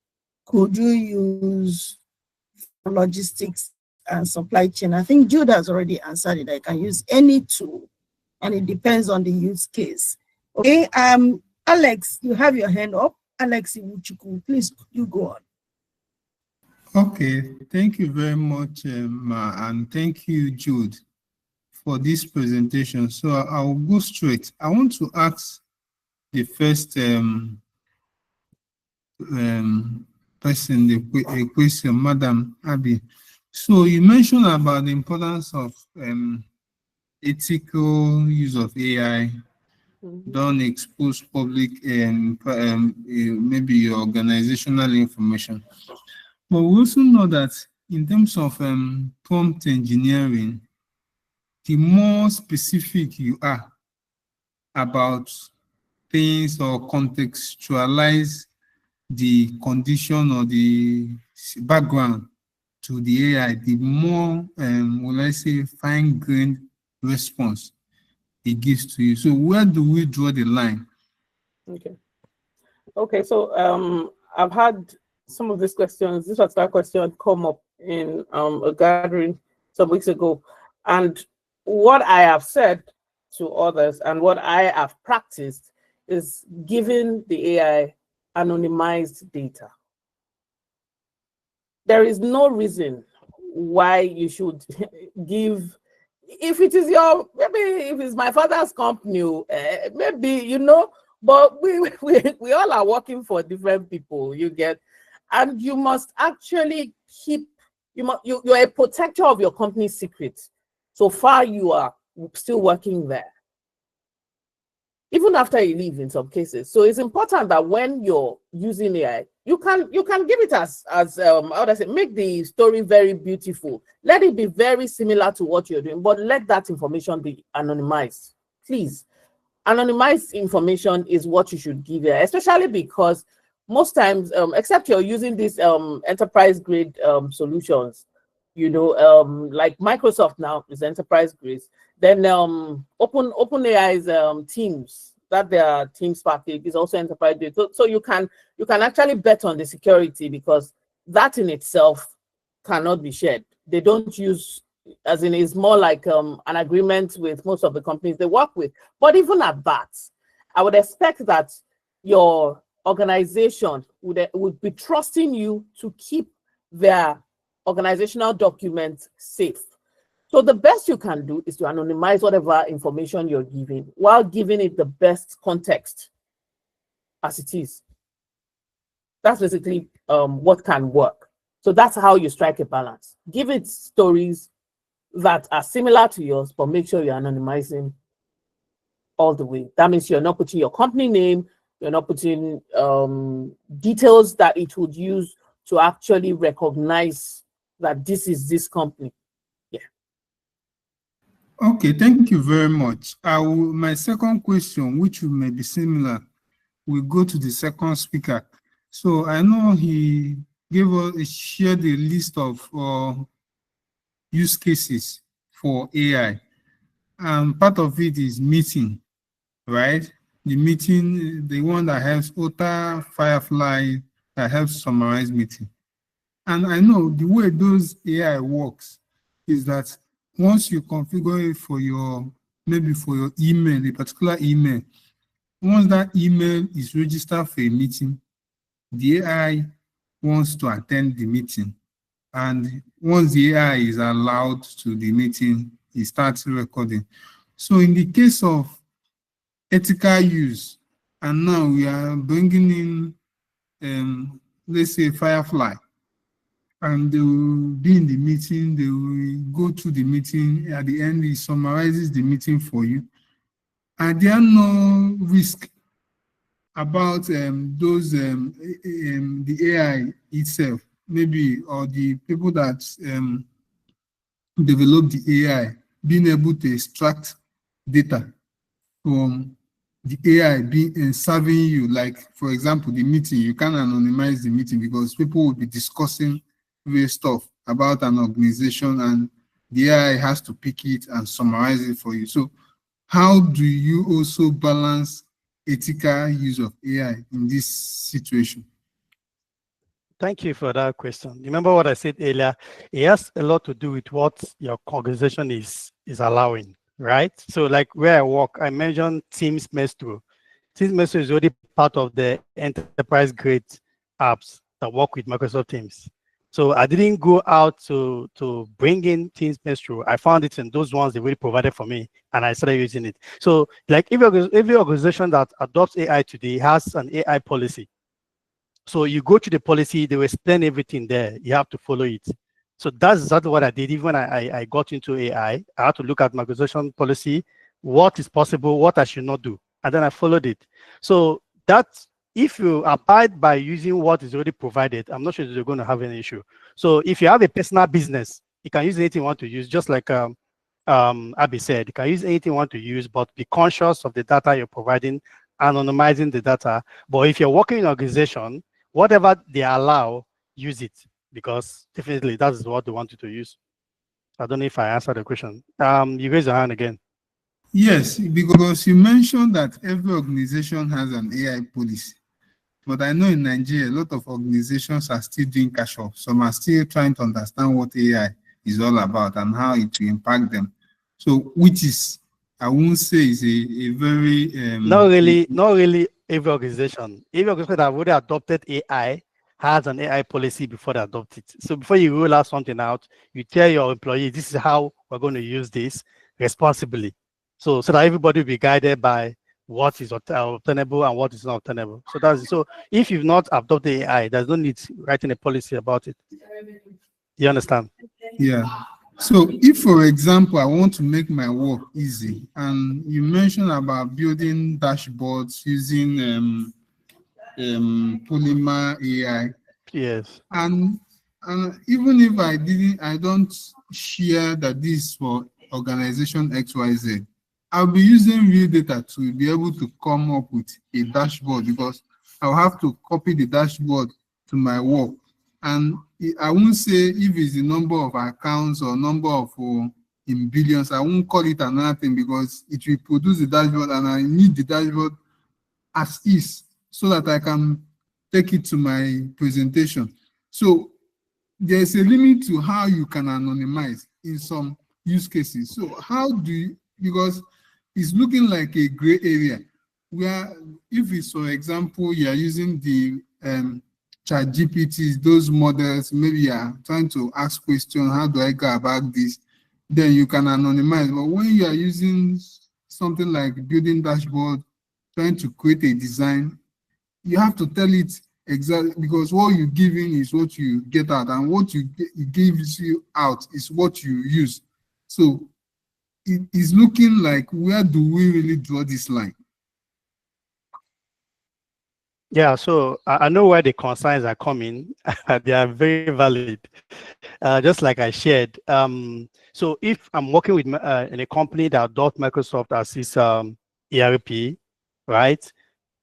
could you use for logistics and supply chain? I think Jude has already answered it. I can use any tool, and it depends on the use case. Okay, Alex, you have your hand up. Alex Iwuchukwu, please you go on. Okay, thank you very much, Ma, and thank you, Jude, for this presentation. So I'll go straight. I want to ask the first person a question, Madam Abby. So you mentioned about the importance of ethical use of AI. Don't expose public and maybe your organizational information. But we also know that in terms of prompt engineering, the more specific you are about things or contextualize the condition or the background to the AI, the more, will I say, fine-grained response it gives to you. So where do we draw the line? Okay, so I've had some of these questions, this particular question come up in a gathering some weeks ago. And what I have said to others and what I have practiced is giving the AI anonymized data. There is no reason why you should give, if it is your, maybe if it's my father's company, maybe, you know, but we all are working for different people, you get, and you must actually keep, you're a protector of your company's secrets. So far you are still working there, even after you leave in some cases. So it's important that when you're using AI, you can give it as how do I say, make the story very beautiful. Let it be very similar to what you're doing, but let that information be anonymized. Please, anonymized information is what you should give AI, especially because most times, except you're using these enterprise grade solutions, you know, like Microsoft now is enterprise grade. Then OpenAI's Teams, that their Teams package is also enterprise grade. So you can actually bet on the security, because that in itself cannot be shared. They don't use, as in, it's more like an agreement with most of the companies they work with. But even at that, I would expect that your organization would be trusting you to keep their organizational documents safe. So the best you can do is to anonymize whatever information you're giving while giving it the best context as it is. That's basically what can work. So that's how you strike a balance. Give it stories that are similar to yours, but make sure you're anonymizing all the way. That means you're not putting your company name, you're not putting details that it would use to actually recognize that this is this company. Yeah. Okay, thank you very much. My second question, which may be similar, will go to the second speaker. So I know he shared a list of use cases for AI, and part of it is meeting, right? The meeting, the one that helps Otter, Firefly, that helps summarize meeting. And I know the way those AI works is that once you configure it for maybe for your email, a particular email, once that email is registered for a meeting, the AI wants to attend the meeting. And once the AI is allowed to the meeting, it starts recording. So in the case of ethical use, and now we are bringing in let's say Firefly, and they will be in the meeting, they will go through the meeting. At the end, he summarizes the meeting for you. And there are no risk about the AI itself, maybe, or the people that develop the AI being able to extract data from the AI being serving you. Like, for example, the meeting, you can anonymize the meeting because people will be discussing various stuff about an organization, and the AI has to pick it and summarize it for you. So how do you also balance ethical use of AI in this situation? Thank you for that question. Remember what I said earlier? It has a lot to do with what your organization is allowing, right? So like where I work, I mentioned Teams Maestro. Teams Maestro is already part of the enterprise grade apps that work with Microsoft Teams. So I didn't go out to bring in Teams Maestro. I found it in those ones they already provided for me, and I started using it. So like every organization that adopts AI today has an AI policy. So you go to the policy, they will explain everything there. You have to follow it. So that's exactly what I did. Even when I got into AI, I had to look at my organization policy, what is possible, what I should not do. And then I followed it. So that's, if you abide by using what is already provided, I'm not sure you're going to have any issue. So if you have a personal business, you can use anything you want to use, just like Abby said, you can use anything you want to use, but be conscious of the data you're providing, anonymizing the data. But if you're working in an organization, whatever they allow, use it, because definitely that is what they want you to use. I don't know if I answered the question. You raise your hand again. Yes, because you mentioned that every organization has an AI policy. But I know in Nigeria, a lot of organizations are still doing cash off. Some are still trying to understand what AI is all about and how it will impact them. So, which is, I won't say is a very... not really every organization. Every organization that already adopted AI has an AI policy before they adopt it. So before you roll out something out, you tell your employees, this is how we're going to use this responsibly. So that everybody will be guided by what is obtainable and what is not obtainable. So if you've not adopted AI, there's no need writing a policy about it. You understand? Yeah. So if, for example, I want to make my work easy, and you mentioned about building dashboards using Polymer AI. Yes. And even if I don't share that this is for organization XYZ, I'll be using real data to be able to come up with a dashboard, because I'll have to copy the dashboard to my work. And I won't say if it's the number of accounts or number of in billions. I won't call it another thing, because it will produce the dashboard, and I need the dashboard as is so that I can take it to my presentation. So there's a limit to how you can anonymize in some use cases. So how do you, because it's looking like a gray area where if it's, for example, you're using the ChatGPT, those models, maybe you're trying to ask questions, how do I go about this? Then you can anonymize. But when you are using something like building dashboard, trying to create a design, you have to tell it exactly, because what you give in is what you get out, and what it gives you out is what you use. So it is looking like, where do we really draw this line? Yeah, so I know where the concerns are coming. They are very valid. Just like I shared. So if I'm working with in a company that adopts Microsoft as its ERP, right?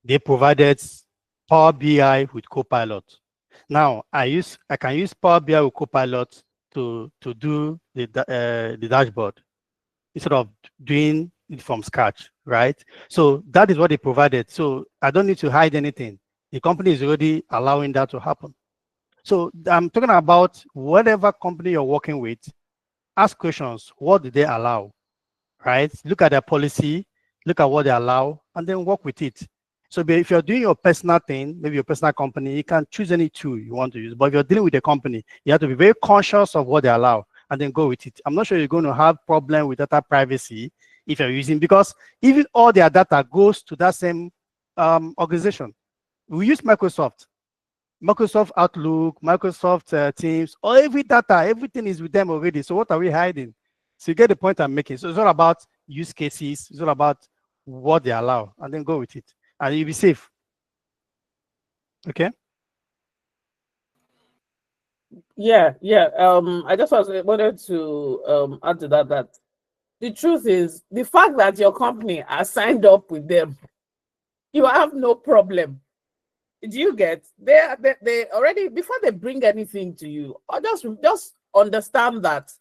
They provided Power BI with Copilot. Now I can use Power BI with Copilot to do the dashboard instead of doing it from scratch, right? So that is what they provided. So I don't need to hide anything. The company is already allowing that to happen. So I'm talking about whatever company you're working with, ask questions. What do they allow, right? Look at their policy, look at what they allow, and then work with it. So if you're doing your personal thing, maybe your personal company, you can choose any tool you want to use. But if you're dealing with a company, you have to be very conscious of what they allow and then go with it. I'm not sure you're going to have problem with data privacy if you're using, because even all their data goes to that same organization. We use Microsoft. Microsoft Outlook, Microsoft Teams, or every data, everything is with them already. So what are we hiding? So you get the point I'm making. So it's all about use cases. It's all about what they allow, and then go with it, and you'll be safe. Okay. Yeah. I just wanted to add to that the truth is the fact that your company has signed up with them, you have no problem. Do you get? They already, before they bring anything to you, or just understand that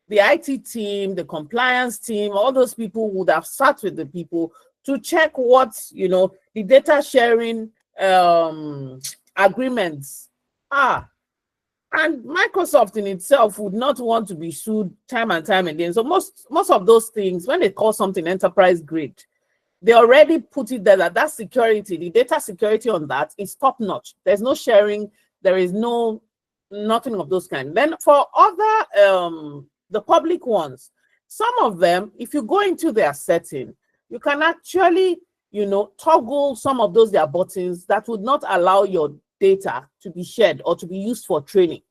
the IT team, the compliance team, all those people would have sat with the people to check what, the data sharing agreements are. And Microsoft in itself would not want to be sued time and time again. So most of those things, when they call something enterprise grade, they already put it there that security, the data security on that is top notch. There's no sharing. There is nothing of those kind. Then for other, the public ones, some of them, if you go into their setting, you can actually, toggle some of those their buttons that would not allow your data to be shared or to be used for training.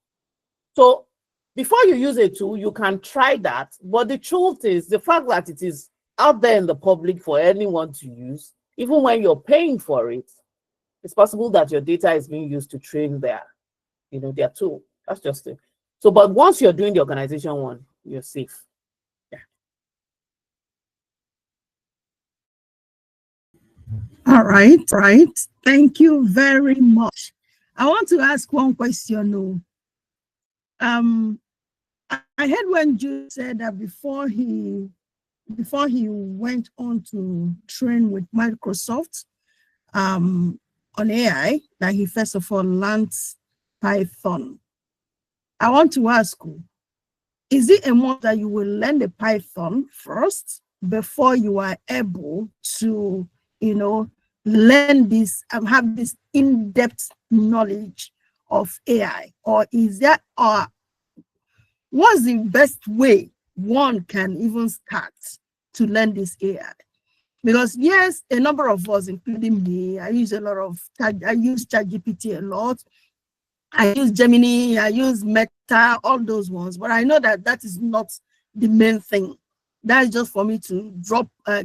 So before you use a tool, you can try that. But the truth is, the fact that it is out there in the public for anyone to use, even when you're paying for it, it's possible that your data is being used to train their tool. That's just it. So, but once you're doing the organization one, you're safe. Yeah. All right. Thank you very much. I want to ask one question. I heard when Jude said that before he went on to train with Microsoft on AI, that he first of all learned Python. I want to ask you, is it a must that you will learn the Python first before you are able to, learn this and have this in-depth knowledge of AI? Or is there, what's the best way one can even start to learn this AI? Because yes, a number of us, including me, I use ChatGPT a lot. I use Gemini, I use Meta, all those ones, but I know that is not the main thing. That's just for me to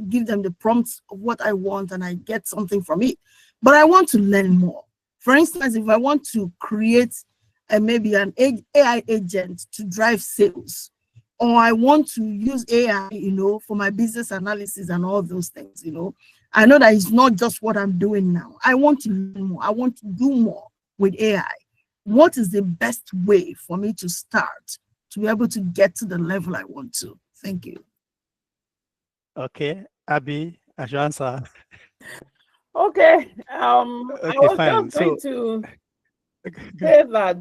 give them the prompts of what I want and I get something from it. But I want to learn more. For instance, if I want to create maybe an AI agent to drive sales, or I want to use AI, for my business analysis and all those things, I know that it's not just what I'm doing now. I want to learn more. I want to do more with AI. What is the best way for me to start to be able to get to the level I want to? Thank you. Okay, Abby, I should answer. Okay. Okay, I was fine. just going to say that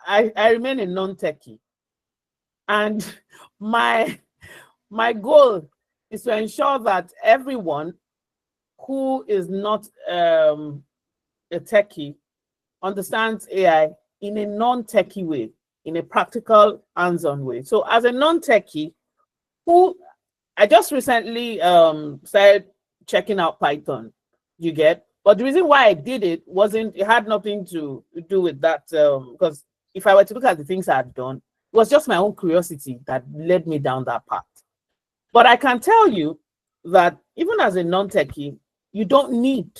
I remain a non-techie, and my goal is to ensure that everyone who is not a techie understands AI in a non-techie way, in a practical, hands-on way. So as a non-techie, who I just recently started checking out Python, you get? But the reason why I did it had nothing to do with that, because if I were to look at the things I had done, it was just my own curiosity that led me down that path. But I can tell you that even as a non-techie, you don't need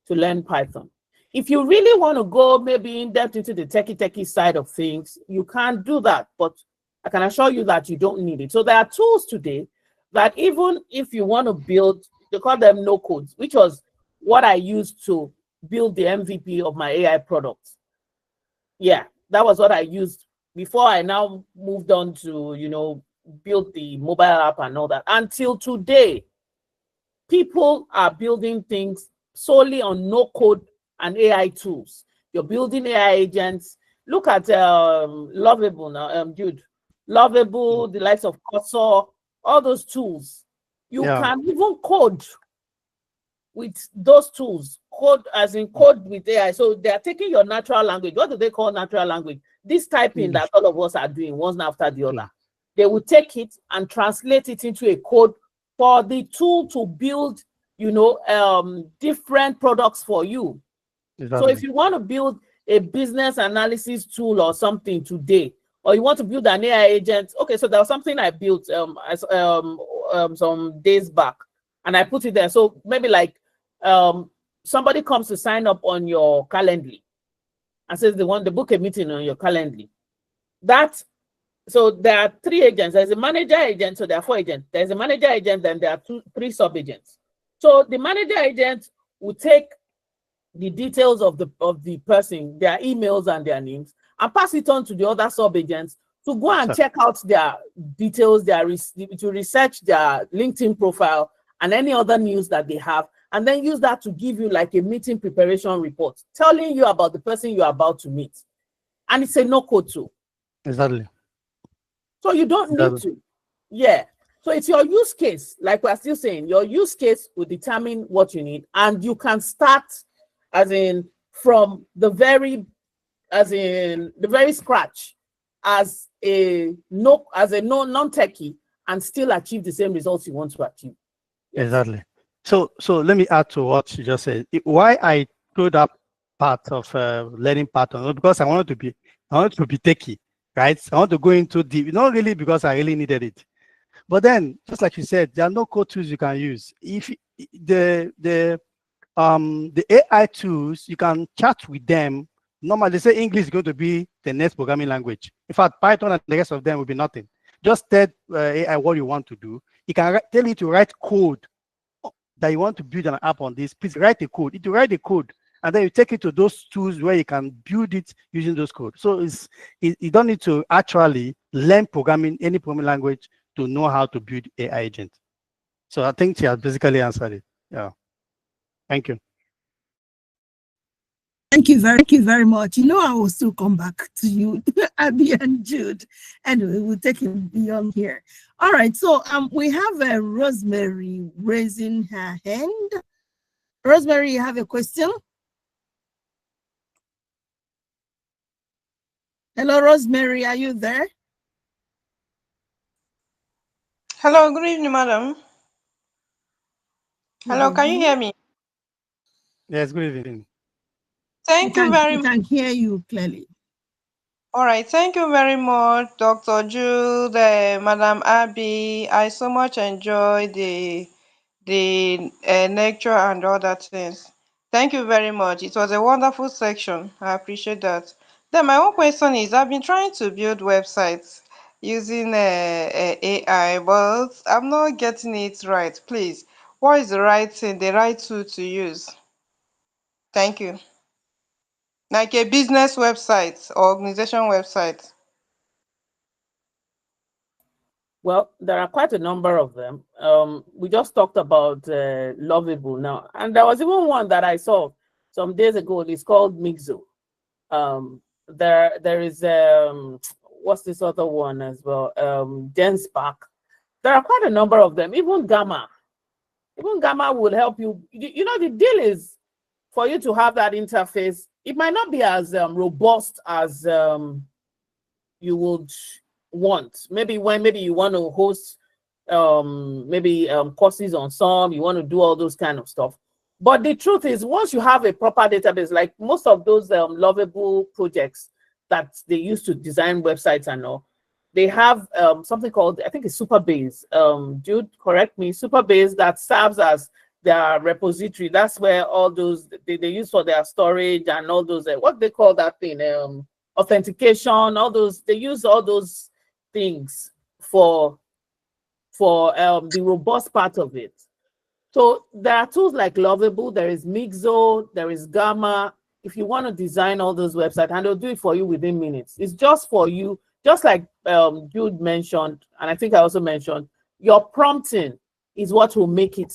to learn Python. If you really want to go maybe in depth into the techie side of things, you can do that. But I can assure you that you don't need it. So there are tools today that even if you want to build, they call them no codes, which was what I used to build the MVP of my AI products. Yeah, that was what I used before I now moved on to, build the mobile app and all that. Until today, people are building things solely on no code and AI tools. You're building AI agents. Look at Lovable now, Jude. Lovable, the likes of Cursor, all those tools. You can even code with those tools, code with AI. So they're taking your natural language. What do they call natural language? This typing that all of us are doing one after the other. They will take it and translate it into a code for the tool to build, different products for you. Exactly. So if you want to build a business analysis tool or something today, or you want to build an AI agent. Okay, so there was something I built some days back, and I put it there. So maybe like somebody comes to sign up on your Calendly and says they want to book a meeting on your Calendly. So there are 3 agents. There's a manager agent, so there are 4 agents. There's a manager agent, then there are 3 sub-agents. So the manager agent will take the details of the person, their emails and their names, and pass it on to the other sub-agents to go and check out their details, to research their LinkedIn profile and any other news that they have, and then use that to give you like a meeting preparation report, telling you about the person you're about to meet. And it's a no-code tool. Exactly. So you don't need to. Yeah. So it's your use case. Like we're still saying, your use case will determine what you need. And you can start from the very scratch as a non-techie and still achieve the same results you want to achieve. Yes. Exactly. So let me add to what you just said. Why I threw that part of learning part on, because I wanted to be techie, right? I want to go into deep, not really because I really needed it. But then, just like you said, there are no code tools you can use. If the AI tools, you can chat with them. Normally, they say English is going to be the next programming language. In fact, Python and the rest of them will be nothing. Just tell AI what you want to do. You can tell it to write code that you want to build an app on this. Please write the code. It will write the code, and then you take it to those tools where you can build it using those codes. So you don't need to actually learn programming, any programming language, to know how to build AI agent. So I think she has basically answered it. Yeah. Thank you. Thank you very much. You know, I will still come back to you, Abby and Jude. Anyway, we'll take it beyond here. All right, so we have Rosemary raising her hand. Rosemary, you have a question? Hello, Rosemary, are you there? Hello, good evening, madam. Hello, can you hear me? Yes, good evening. Thank you very much. We can hear you clearly. All right, thank you very much, Dr. Jude, Madam Abby. I so much enjoy the lecture and other things. Thank you very much. It was a wonderful section. I appreciate that. Then my own question is, I've been trying to build websites using AI, but I'm not getting it right. Please, what is the right thing, the right tool to use? Thank you. Like a business website or organization website. Well, there are quite a number of them. We just talked about Lovable now, and there was even one that I saw some days ago. It's called Mixo. There is what's this other one as well? GenSpark. There are quite a number of them. Even Gamma will help you. You know, the deal is for you to have that interface. It might not be as robust as you would want. Maybe you want to host courses on some, you want to do all those kind of stuff. But the truth is, once you have a proper database, like most of those Lovable projects that they use to design websites and all, they have something called, I think it's Supabase. Jude, correct me, Supabase, that serves as their repository. That's where all those they use for their storage and all those what they call that thing, authentication, all those, they use all those things for the robust part of it. So there are tools like Lovable, there is Mixo, there is Gamma. If you want to design all those websites, and they'll do it for you within minutes. It's just for you, just like Jude mentioned, and I think I also mentioned, your prompting is what will make it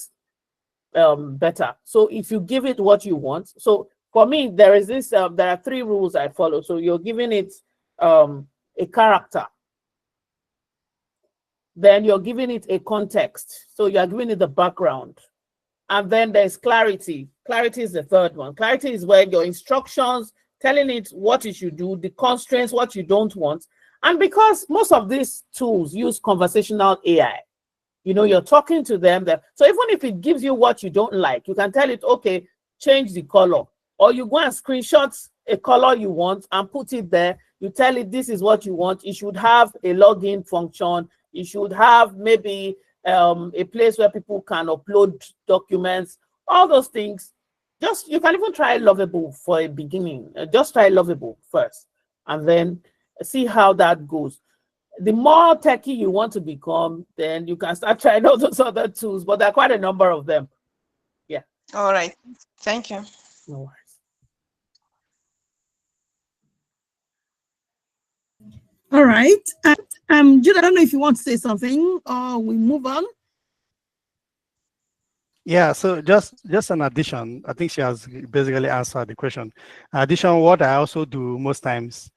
better. So if you give it what you want, so for me, there is this, there are 3 rules I follow. So you're giving it a character. Then you're giving it a context. So you're giving it the background. And then there's clarity. Clarity is the 3rd one. Clarity is where your instructions, telling it what it should do, the constraints, what you don't want. And because most of these tools use conversational AI, you know, you're talking to them. So even if it gives you what you don't like, you can tell it, okay, change the color. Or you go and screenshot a color you want and put it there. You tell it this is what you want. It should have a login function. It should have maybe a place where people can upload documents, all those things. Just, you can even try Lovable for a beginning. Just try Lovable first and then see how that goes. The more techy you want to become, then you can start trying all those other tools, but there are quite a number of them. Yeah. All right. Thank you. No worries. All right. Jude, I don't know if you want to say something or we move on. Yeah, so just an addition. I think she has basically answered the question. In addition, what I also do most times,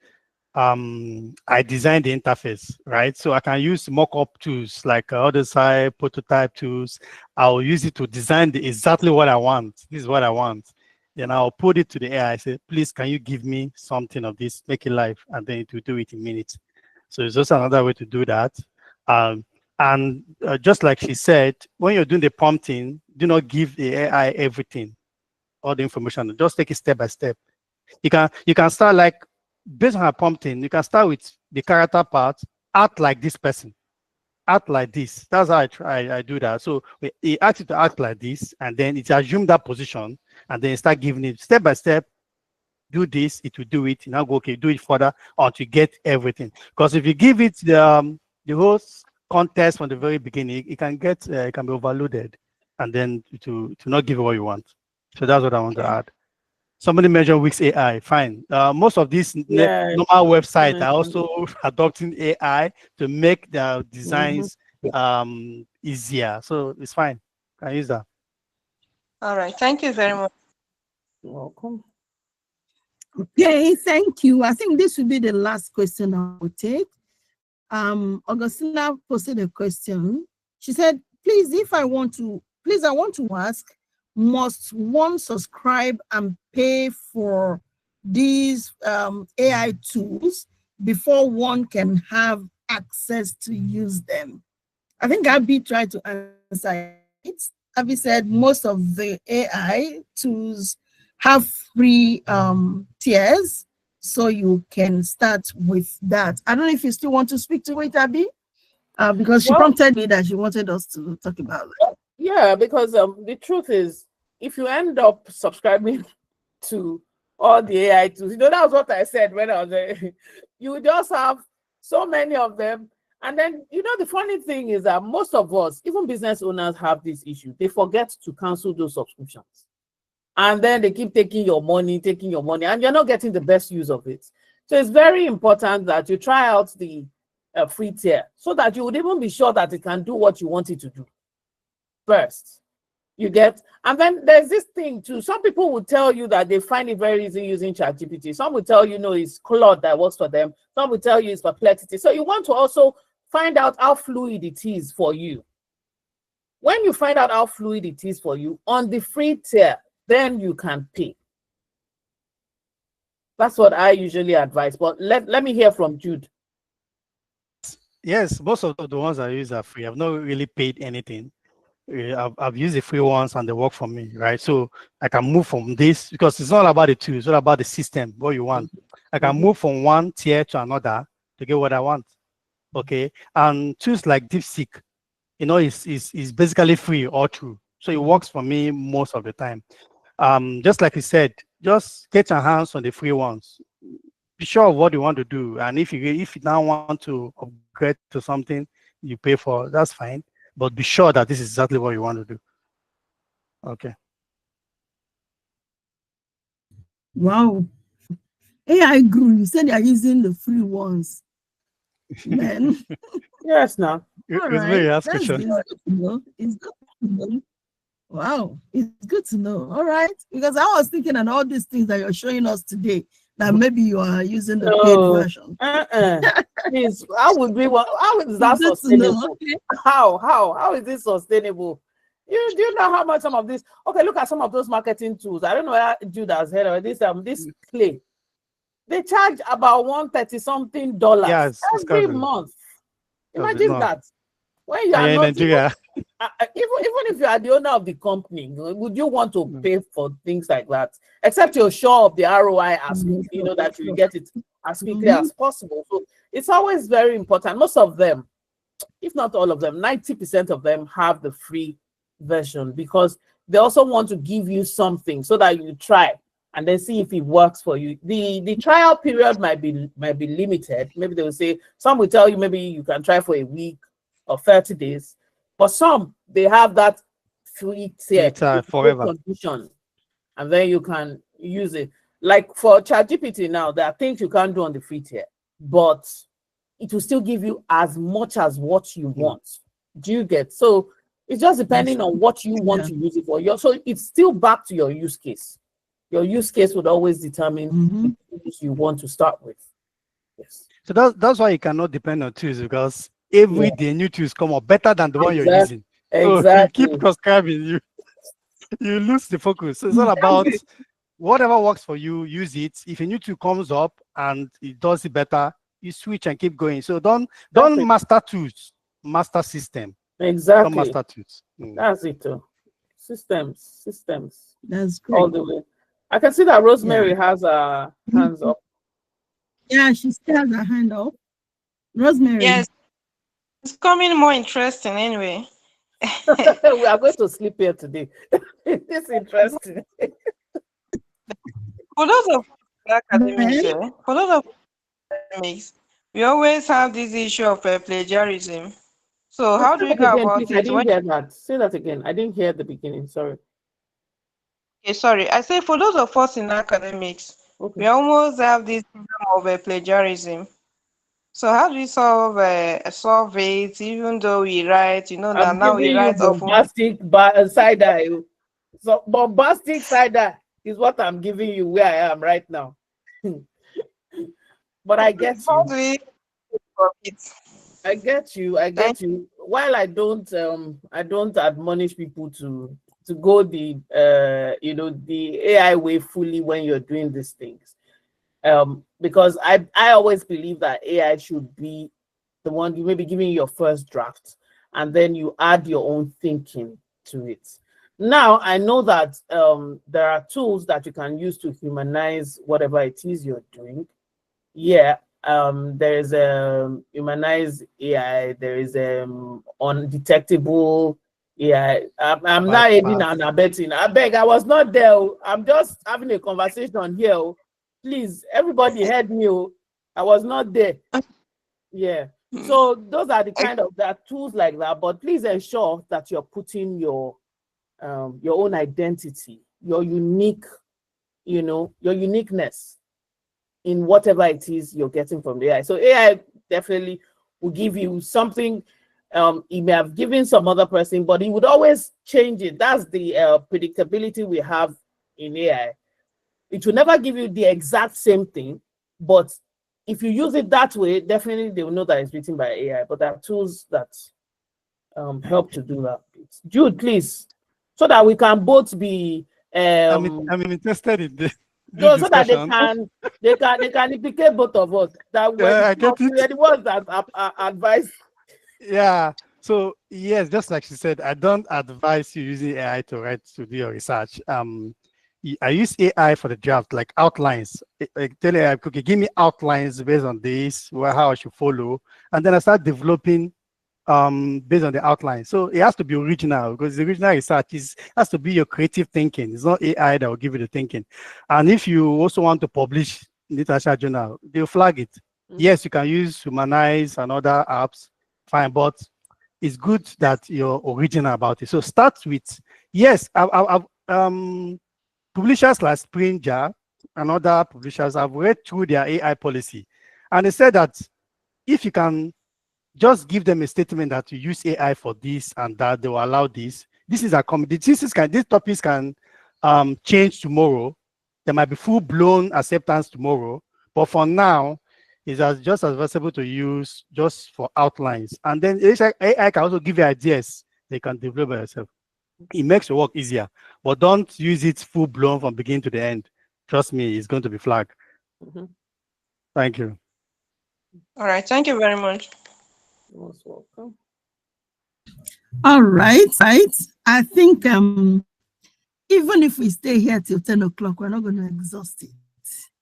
I design the interface, right? So I can use mock-up tools like other side prototype tools. I'll use it to design exactly what I want. This is what I want. Then I'll put it to the AI. Say, please, can you give me something of this? Make it live, and then it will do it in minutes. So it's just another way to do that. And just like she said, when you're doing the prompting, do not give the AI everything, all the information. Just take it step by step. You can start like, based on her prompting, you can start with the character part, act like this person, act like this. That's how I do that. So it asks you to act like this, and then it assumes that position, and then start giving it step by step. Do this, it will do it. Now go, okay, do it further until you get everything. Because if you give it the whole context from the very beginning, it can be overloaded, and then to not give you what you want. So that's what I want to add. Somebody mentioned Wix AI. Fine. Most of these normal websites are also adopting AI to make their designs easier. So it's fine. Can use that. All right. Thank you very much. You're welcome. Okay, thank you. I think this will be the last question I will take. Augustina posted a question. She said, please, I want to ask, must one subscribe and pay for these AI tools before one can have access to use them? I think Abby tried to answer it. Abby said most of the AI tools have free tiers, so you can start with that. I don't know if you still want to speak to it, Abby, because she prompted me that she wanted us to talk about it. Yeah, because the truth is, if you end up subscribing to all the AI tools, that was what I said when I was there. You just have so many of them. And then, the funny thing is that most of us, even business owners, have this issue. They forget to cancel those subscriptions. And then they keep taking your money, and you're not getting the best use of it. So it's very important that you try out the free tier so that you would even be sure that it can do what you want it to do first. You get? And then there's this thing too. Some people will tell you that they find it very easy using ChatGPT. Some will tell you, it's Claude that works for them. Some will tell you it's Perplexity. So you want to also find out how fluid it is for you. When you find out how fluid it is for you on the free tier, then you can pay. That's what I usually advise. But let me hear from Jude. Yes, most of the ones I use are free. I've not really paid anything. I've used the free ones and they work for me, right? So I can move from this because it's not about the tool, it's all about the system, what you want. I can move from one tier to another to get what I want. Okay. And tools like DeepSeek, is basically free all through. So it works for me most of the time. Just like you said, just get your hands on the free ones. Be sure of what you want to do. And if you now want to upgrade to something you pay for, that's fine. But be sure that this is exactly what you want to do. Okay. Wow. AI Guru, you said you're using the free ones. Man. Yes, now. It's very ask question. It's good to know. It's good to know. Wow, it's good to know. All right. Because I was thinking on all these things that you're showing us today, that maybe you are using the paid version. Please, how is that sustainable? Okay. How is this sustainable? Do you know how much some of this? Okay, look at some of those marketing tools. I don't know where Jude has heard of this clay. They charge about $130-something every month. Imagine that. When you are not Nigeria. even if you are the owner of the company, would you want to pay for things like that? Except you're sure of the ROI as you know that you get it as quickly as possible. So it's always very important. Most of them, if not all of them, 90% of them have the free version because they also want to give you something so that you try and then see if it works for you. The trial period might be limited. Maybe they will say, some will tell you maybe you can try for a week or 30 days. But some, they have that free tier forever condition, and then you can use it. Like for ChatGPT now, there are things you can't do on the free tier, but it will still give you as much as what you want. Do you get? So it's just depending on what you want to use it for. So it's still back to your use case. Your use case would always determine the tools you want to start with. Yes. So that's why you cannot depend on tools, because every day new tools come up better than the one you're using. So you keep subscribing, you lose the focus. So it's all about whatever works for you, use it. If a new tool comes up and it does it better, you switch and keep going. So don't master tools, master system. Exactly. Don't master tools. That's it too. Systems. That's great. All the way. I can see that Rosemary has her hands up. Yeah, she still has her hand up. Rosemary. Yes, it's becoming more interesting anyway. We are going to sleep here today. It's interesting. For those of academics, we always have this issue of plagiarism. So how do we go about it? I didn't hear that. Say that again. I didn't hear the beginning. Sorry. Okay, sorry. I say for those of us in academics, we almost have this problem of plagiarism. So how do we solve it, even though we write, that now we write often. Bombastic side eye. So bombastic side eye is what I'm giving you where I am right now. But I get you. I get you. While I don't admonish people to go the the AI way fully when you're doing these things. Because I always believe that AI should be the one you may be giving your first draft, and then you add your own thinking to it. Now I know that there are tools that you can use to humanize whatever it is you're doing. Yeah, there is humanized AI. There is undetectable AI. I'm not aiding and abetting. I beg, I was not there. I'm just having a conversation here. Please, everybody heard me. I was not there. Yeah. So those are the kind of tools like that. But please ensure that you're putting your own identity, your unique, your uniqueness in whatever it is you're getting from the AI. So AI definitely will give you something. It may have given some other person, but it would always change it. That's the predictability we have in AI. It will never give you the exact same thing, but if you use it that way, definitely they will know that it's written by AI. But there are tools that help to do that. Jude, please, so that we can both be. I'm interested in this. So that they can implicate both of us. That I get it. We're the ones that advise. Yeah. So yes, just like she said, I don't advise you using AI to do your research. I use AI for the draft, like outlines. Like tell AI, okay, give me outlines based on this, how I should follow, and then I start developing based on the outline. So it has to be original, because the original research has to be your creative thinking. It's not AI that will give you the thinking. And if you also want to publish in the international journal, they'll flag it. Yes, you can use Humanize and other apps, fine, but it's good that you're original about it. So start with, yes, publishers like Springer and other publishers have read through their AI policy, and they said that if you can just give them a statement that you use AI for this and that, they will allow this. These topics can change tomorrow. There might be full-blown acceptance tomorrow, but for now, it's just as versatile to use just for outlines. And then AI can also give you ideas they can develop by yourself. It makes your work easier, but don't use it full-blown from beginning to the end. Trust me, it's going to be flagged. Thank you. All right, thank you very much. You're most welcome. All right. I think even if we stay here till 10 o'clock, we're not going to exhaust it.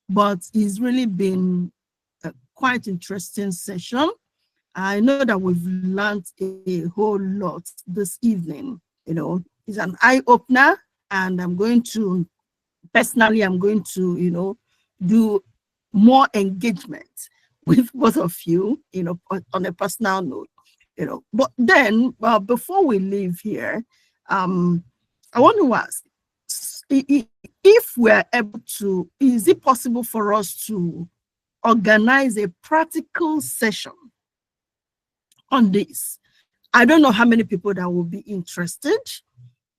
But it's really been a quite interesting session. I know that we've learned a whole lot this evening. You know, it's an eye opener, and I'm going to do more engagement with both of you, on a personal note, But then, before we leave here, I want to ask, if we're able to, is it possible for us to organize a practical session on this? I don't know how many people that will be interested.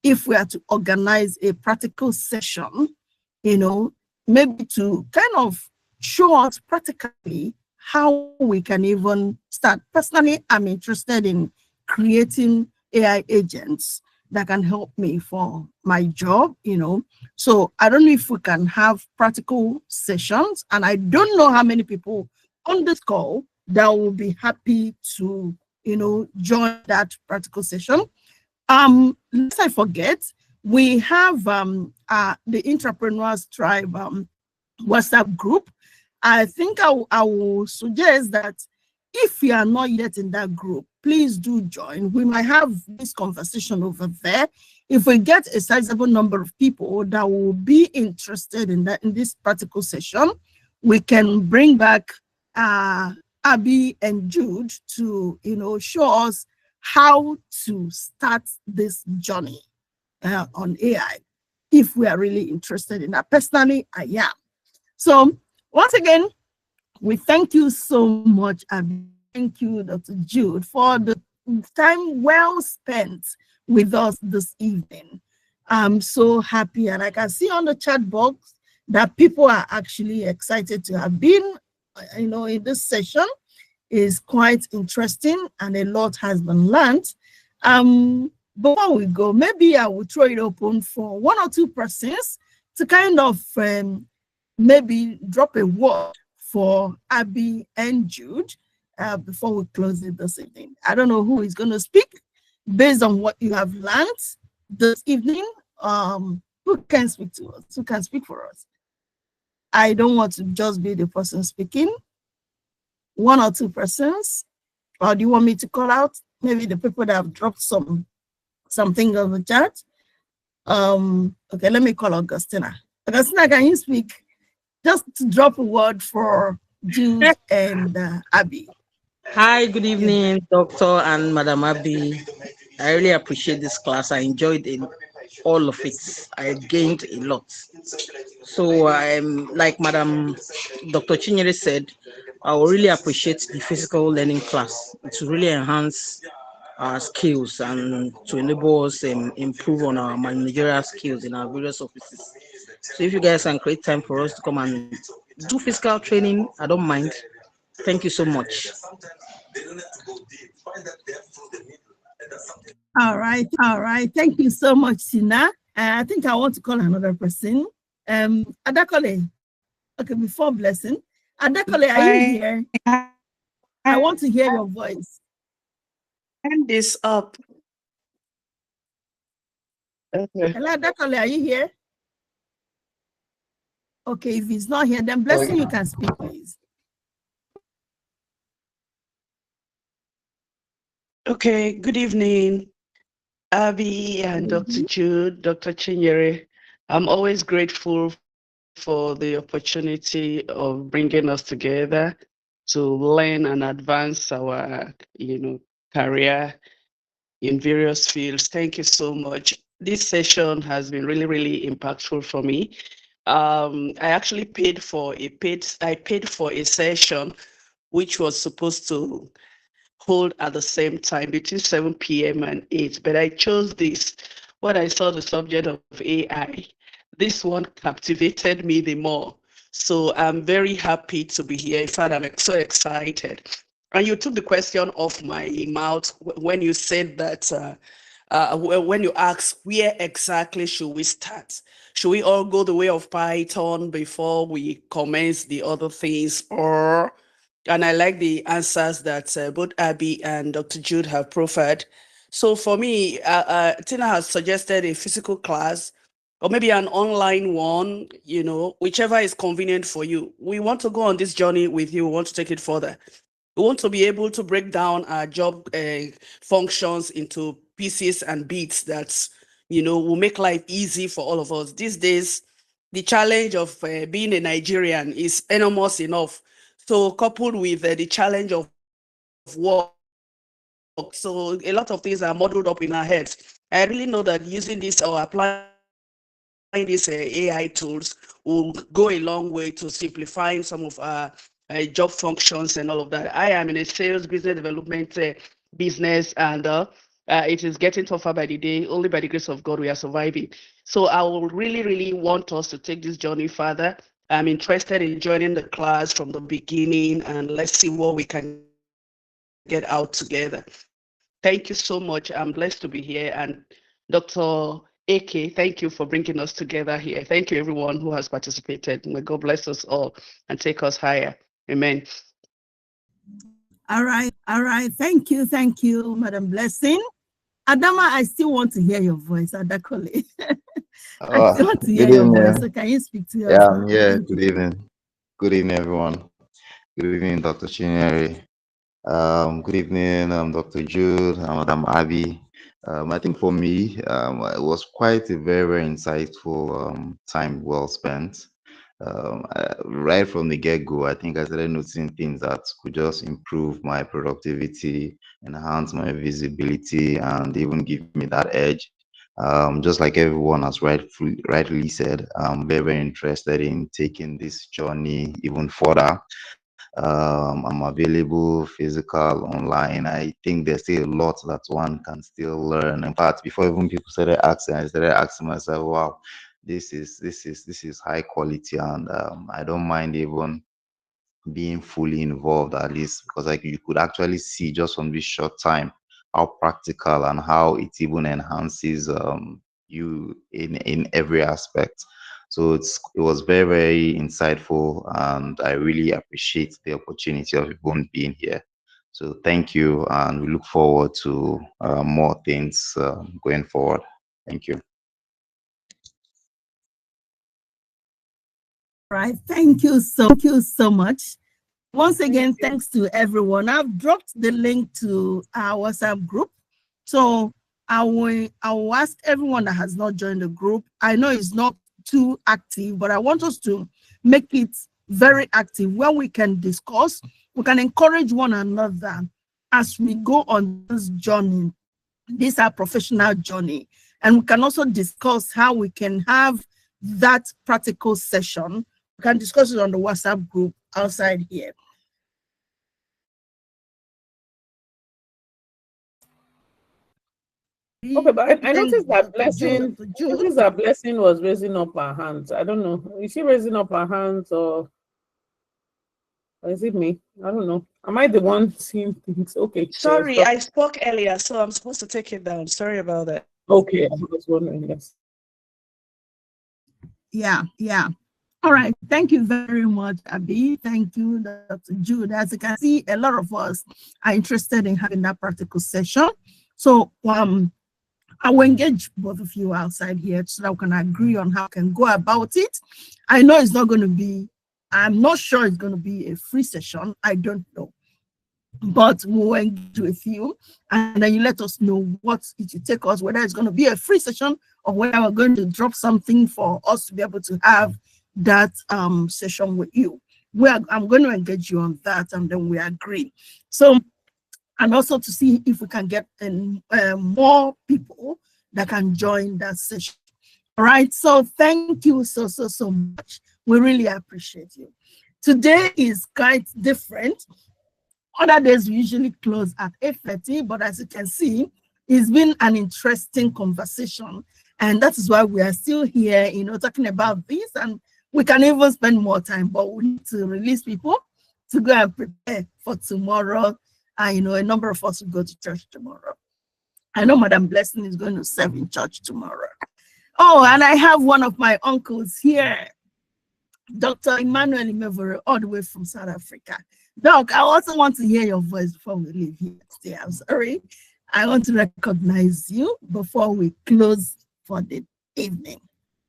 If we are to organize a practical session, maybe to kind of show us practically how we can even start. Personally, I'm interested in creating AI agents that can help me for my job, So I don't know if we can have practical sessions, and I don't know how many people on this call that will be happy to, join that practical session. Lest I forget, we have the Intrapreneurs Tribe WhatsApp group. I think I will suggest that if you are not yet in that group, please do join. We might have this conversation over there. If we get a sizable number of people that will be interested in this practical session, we can bring back Abby and Jude to show us how to start this journey on AI, if we are really interested in that. Personally, I am. So once again, we thank you so much, Abby. Thank you, Dr. Jude, for the time well spent with us this evening. I'm so happy, and I can see on the chat box that people are actually excited to have been, in this session. Is quite interesting, and a lot has been learned. Before we go, maybe I will throw it open for one or two persons to kind of maybe drop a word for Abby and Jude before we close it this evening. I don't know who is going to speak based on what you have learned this evening. Who can speak to us? Who can speak for us? I don't want to just be the person speaking. One or two persons, or do you want me to call out maybe the people that have dropped something on the chat? Okay, let me call Augustina. Augustina, can you speak? Just to drop a word for Jude and Abby. Hi, good evening, Doctor and Madam Abby. I really appreciate this class. I enjoyed all of it. I gained a lot. So I'm like Madam Dr. Chinyere said, I will really appreciate the physical learning class. It will really enhance our skills and to enable us improve on our managerial skills in our various offices. So if you guys can create time for us to come and do physical training, I don't mind. Thank you so much. All right. Thank you so much, Sina. I think I want to call another person. Adakole. Okay, before Blessing. Adakole, are you here? I want to hear your voice. Hand this up. Hello, Adakole, are you here? Okay, if he's not here, then Blessing, you can speak, please. Okay, good evening, Abby and Dr. Jude, Dr. Chinyere. I'm always grateful for the opportunity of bringing us together to learn and advance our, career in various fields. Thank you so much. This session has been really, really impactful for me. I actually paid for a session which was supposed to hold at the same time between 7 p.m. and 8, but I chose this when I saw the subject of AI. This one captivated me the more. So I'm very happy to be here. In fact, I'm so excited. And you took the question off my mouth when you said that, when you asked where exactly should we start? Should we all go the way of Python before we commence the other things, and I like the answers that both Abby and Dr. Jude have proffered. So for me, Tina has suggested a physical class or maybe an online one, you know, whichever is convenient for you. We want to go on this journey with you. We want to take it further. We want to be able to break down our job functions into pieces and bits that, you know, will make life easy for all of us. These days, the challenge of being a Nigerian is enormous enough. So coupled with the challenge of work, so a lot of things are muddled up in our heads. I really know that using this or applying these AI tools will go a long way to simplifying some of our job functions and all of that. I am in a sales business development business, and it is getting tougher by the day. Only by the grace of God we are surviving. So I will really, really want us to take this journey further. I'm interested in joining the class from the beginning, and let's see what we can get out together. Thank you so much. I'm blessed to be here. And Dr. AK, thank you for bringing us together here. Thank you, everyone who has participated. May God bless us all and take us higher. Amen. All right. Thank you, Madam Blessing. Adama, I still want to hear your voice, Adakole. I still want to hear your voice. So can you speak to us? Yeah, I'm here. Good evening. Good evening, everyone. Good evening, Dr. Chinyere. Good evening, Dr. Jude, Madam Abby. I think for me, it was quite a very, very insightful time well spent. Right from the get-go, I think I started noticing things that could just improve my productivity, enhance my visibility, and even give me that edge. Just like everyone has rightly said, I'm very, very interested in taking this journey even further. I'm available physical, online. I think there's still a lot that one can still learn. In fact, before even people started asking, I started asking myself, wow, this is high quality, and I don't mind even being fully involved, at least because like you could actually see just from this short time how practical and how it even enhances you in every aspect. So it was very, very insightful, and I really appreciate the opportunity of even being here. So thank you, and we look forward to more things going forward. Thank you. Right. Thank you so much. Once again, thanks to everyone. I've dropped the link to our WhatsApp group. So I will ask everyone that has not joined the group. I know it's not too active, but I want us to make it very active where we can discuss, we can encourage one another as we go on this journey. This is our professional journey. And we can also discuss how we can have that practical session. We can discuss it on the WhatsApp group outside here. Okay, but I noticed that Blessing was raising up her hands. I don't know. Is she raising up her hands, or is it me? I don't know. Am I the one seeing things? Okay. Sorry, I spoke earlier, so I'm supposed to take it down. Sorry about that. Okay, I was wondering. Yes. Yeah. All right. Thank you very much, Abby. Thank you, Dr. Jude. As you can see, a lot of us are interested in having that practical session. So I will engage both of you outside here so that we can agree on how we can go about it. I know it's not going to be, I'm not sure it's going to be a free session. I don't know. But we'll engage with you, and then you let us know what it will take us, whether it's going to be a free session or whether we're going to drop something for us to be able to have that session with you. I'm going to engage you on that, and then we agree. So, and also to see if we can get more people that can join that session. All right. So thank you so much. We really appreciate you. Today is quite different. Other days we usually close at 8:30, but as you can see, it's been an interesting conversation. And that is why we are still here, talking about this, and we can even spend more time, but we need to release people to go and prepare for tomorrow. And, a number of us will go to church tomorrow. I know Madam Blessing is going to serve in church tomorrow. Oh, and I have one of my uncles here, Dr. Emmanuel Imevere, all the way from South Africa. Doc, I also want to hear your voice before we leave here today. I'm sorry. I want to recognize you before we close for the evening.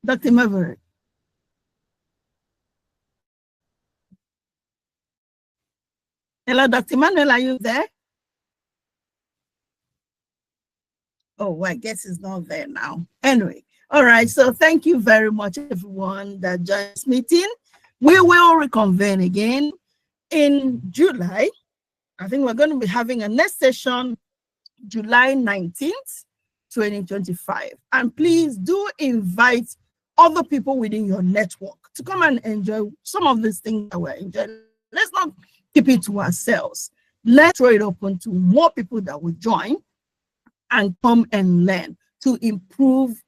Dr. Maverick. Hello, Dr. Manuel, are you there? Oh, I guess it's not there now. Anyway, all right. So thank you very much, everyone that joined this meeting. We will reconvene again in July. I think we're going to be having a next session, July 19th, 2025. And please do invite other people within your network to come and enjoy some of these things that we're enjoying. Let's not keep it to ourselves. Let's throw it open to more people that will join and come and learn to improve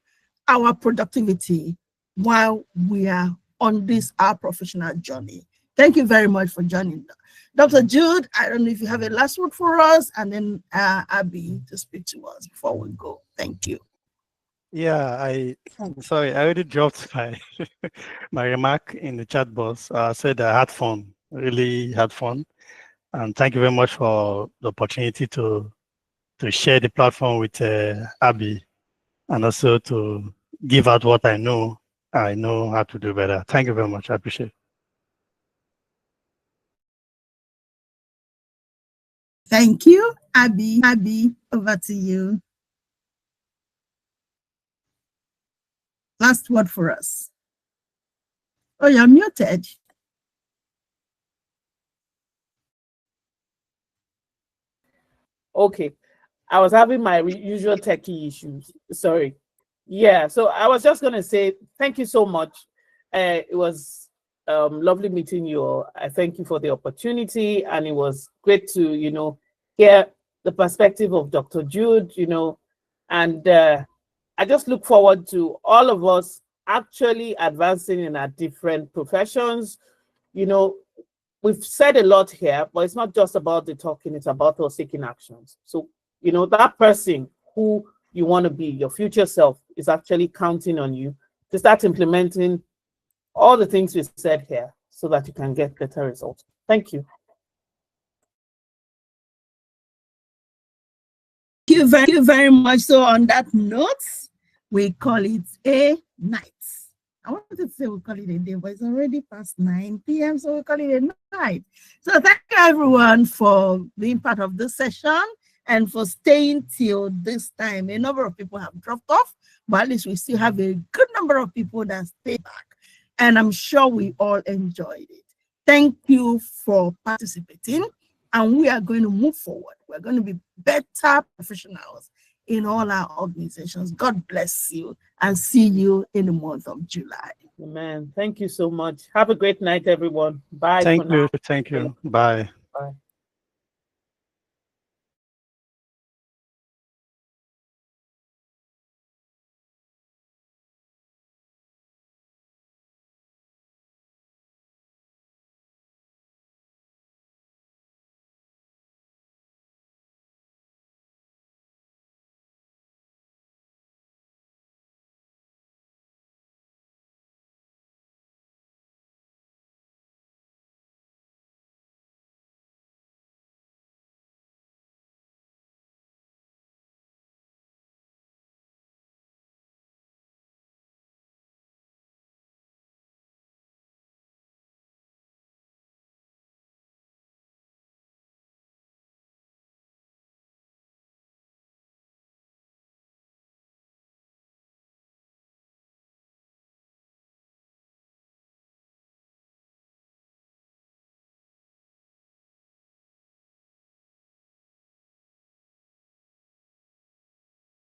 our productivity while we are on this our professional journey. Thank you very much for joining. Dr. Jude, I don't know if you have a last word for us, and then Abby to speak to us before we go. Thank you. Yeah, sorry, I already dropped my my remark in the chat box. I said I had fun, really had fun. And thank you very much for the opportunity to share the platform with Abby, and also to give out what I know how to do better. Thank you very much. I appreciate it. Thank you, Abby. Abby, over to you. Last word for us. Oh, you're muted. Okay. I was having my usual techie issues. Sorry. Yeah, so I was just going to say thank you so much. It was lovely meeting you all. I thank you for the opportunity, and it was great to, hear the perspective of Dr. Jude, and I just look forward to all of us actually advancing in our different professions. We've said a lot here, but it's not just about the talking, it's about us taking actions. So, that person who you want to be, your future self, is actually counting on you to start implementing all the things we said here so that you can get better results. Thank you. Thank you very much. So on that note, we call it a night. I wanted to say we call it a day, but it's already past 9 p.m., so we call it a night. So thank you, everyone, for being part of this session and for staying till this time. A number of people have dropped off, but at least we still have a good number of people that stay back. And I'm sure we all enjoyed it. Thank you for participating. And we are going to move forward. We're going to be better professionals in all our organizations. God bless you, and see you in the month of July. Amen. Thank you so much. Have a great night, everyone. Bye. Thank you. Thank you. Bye.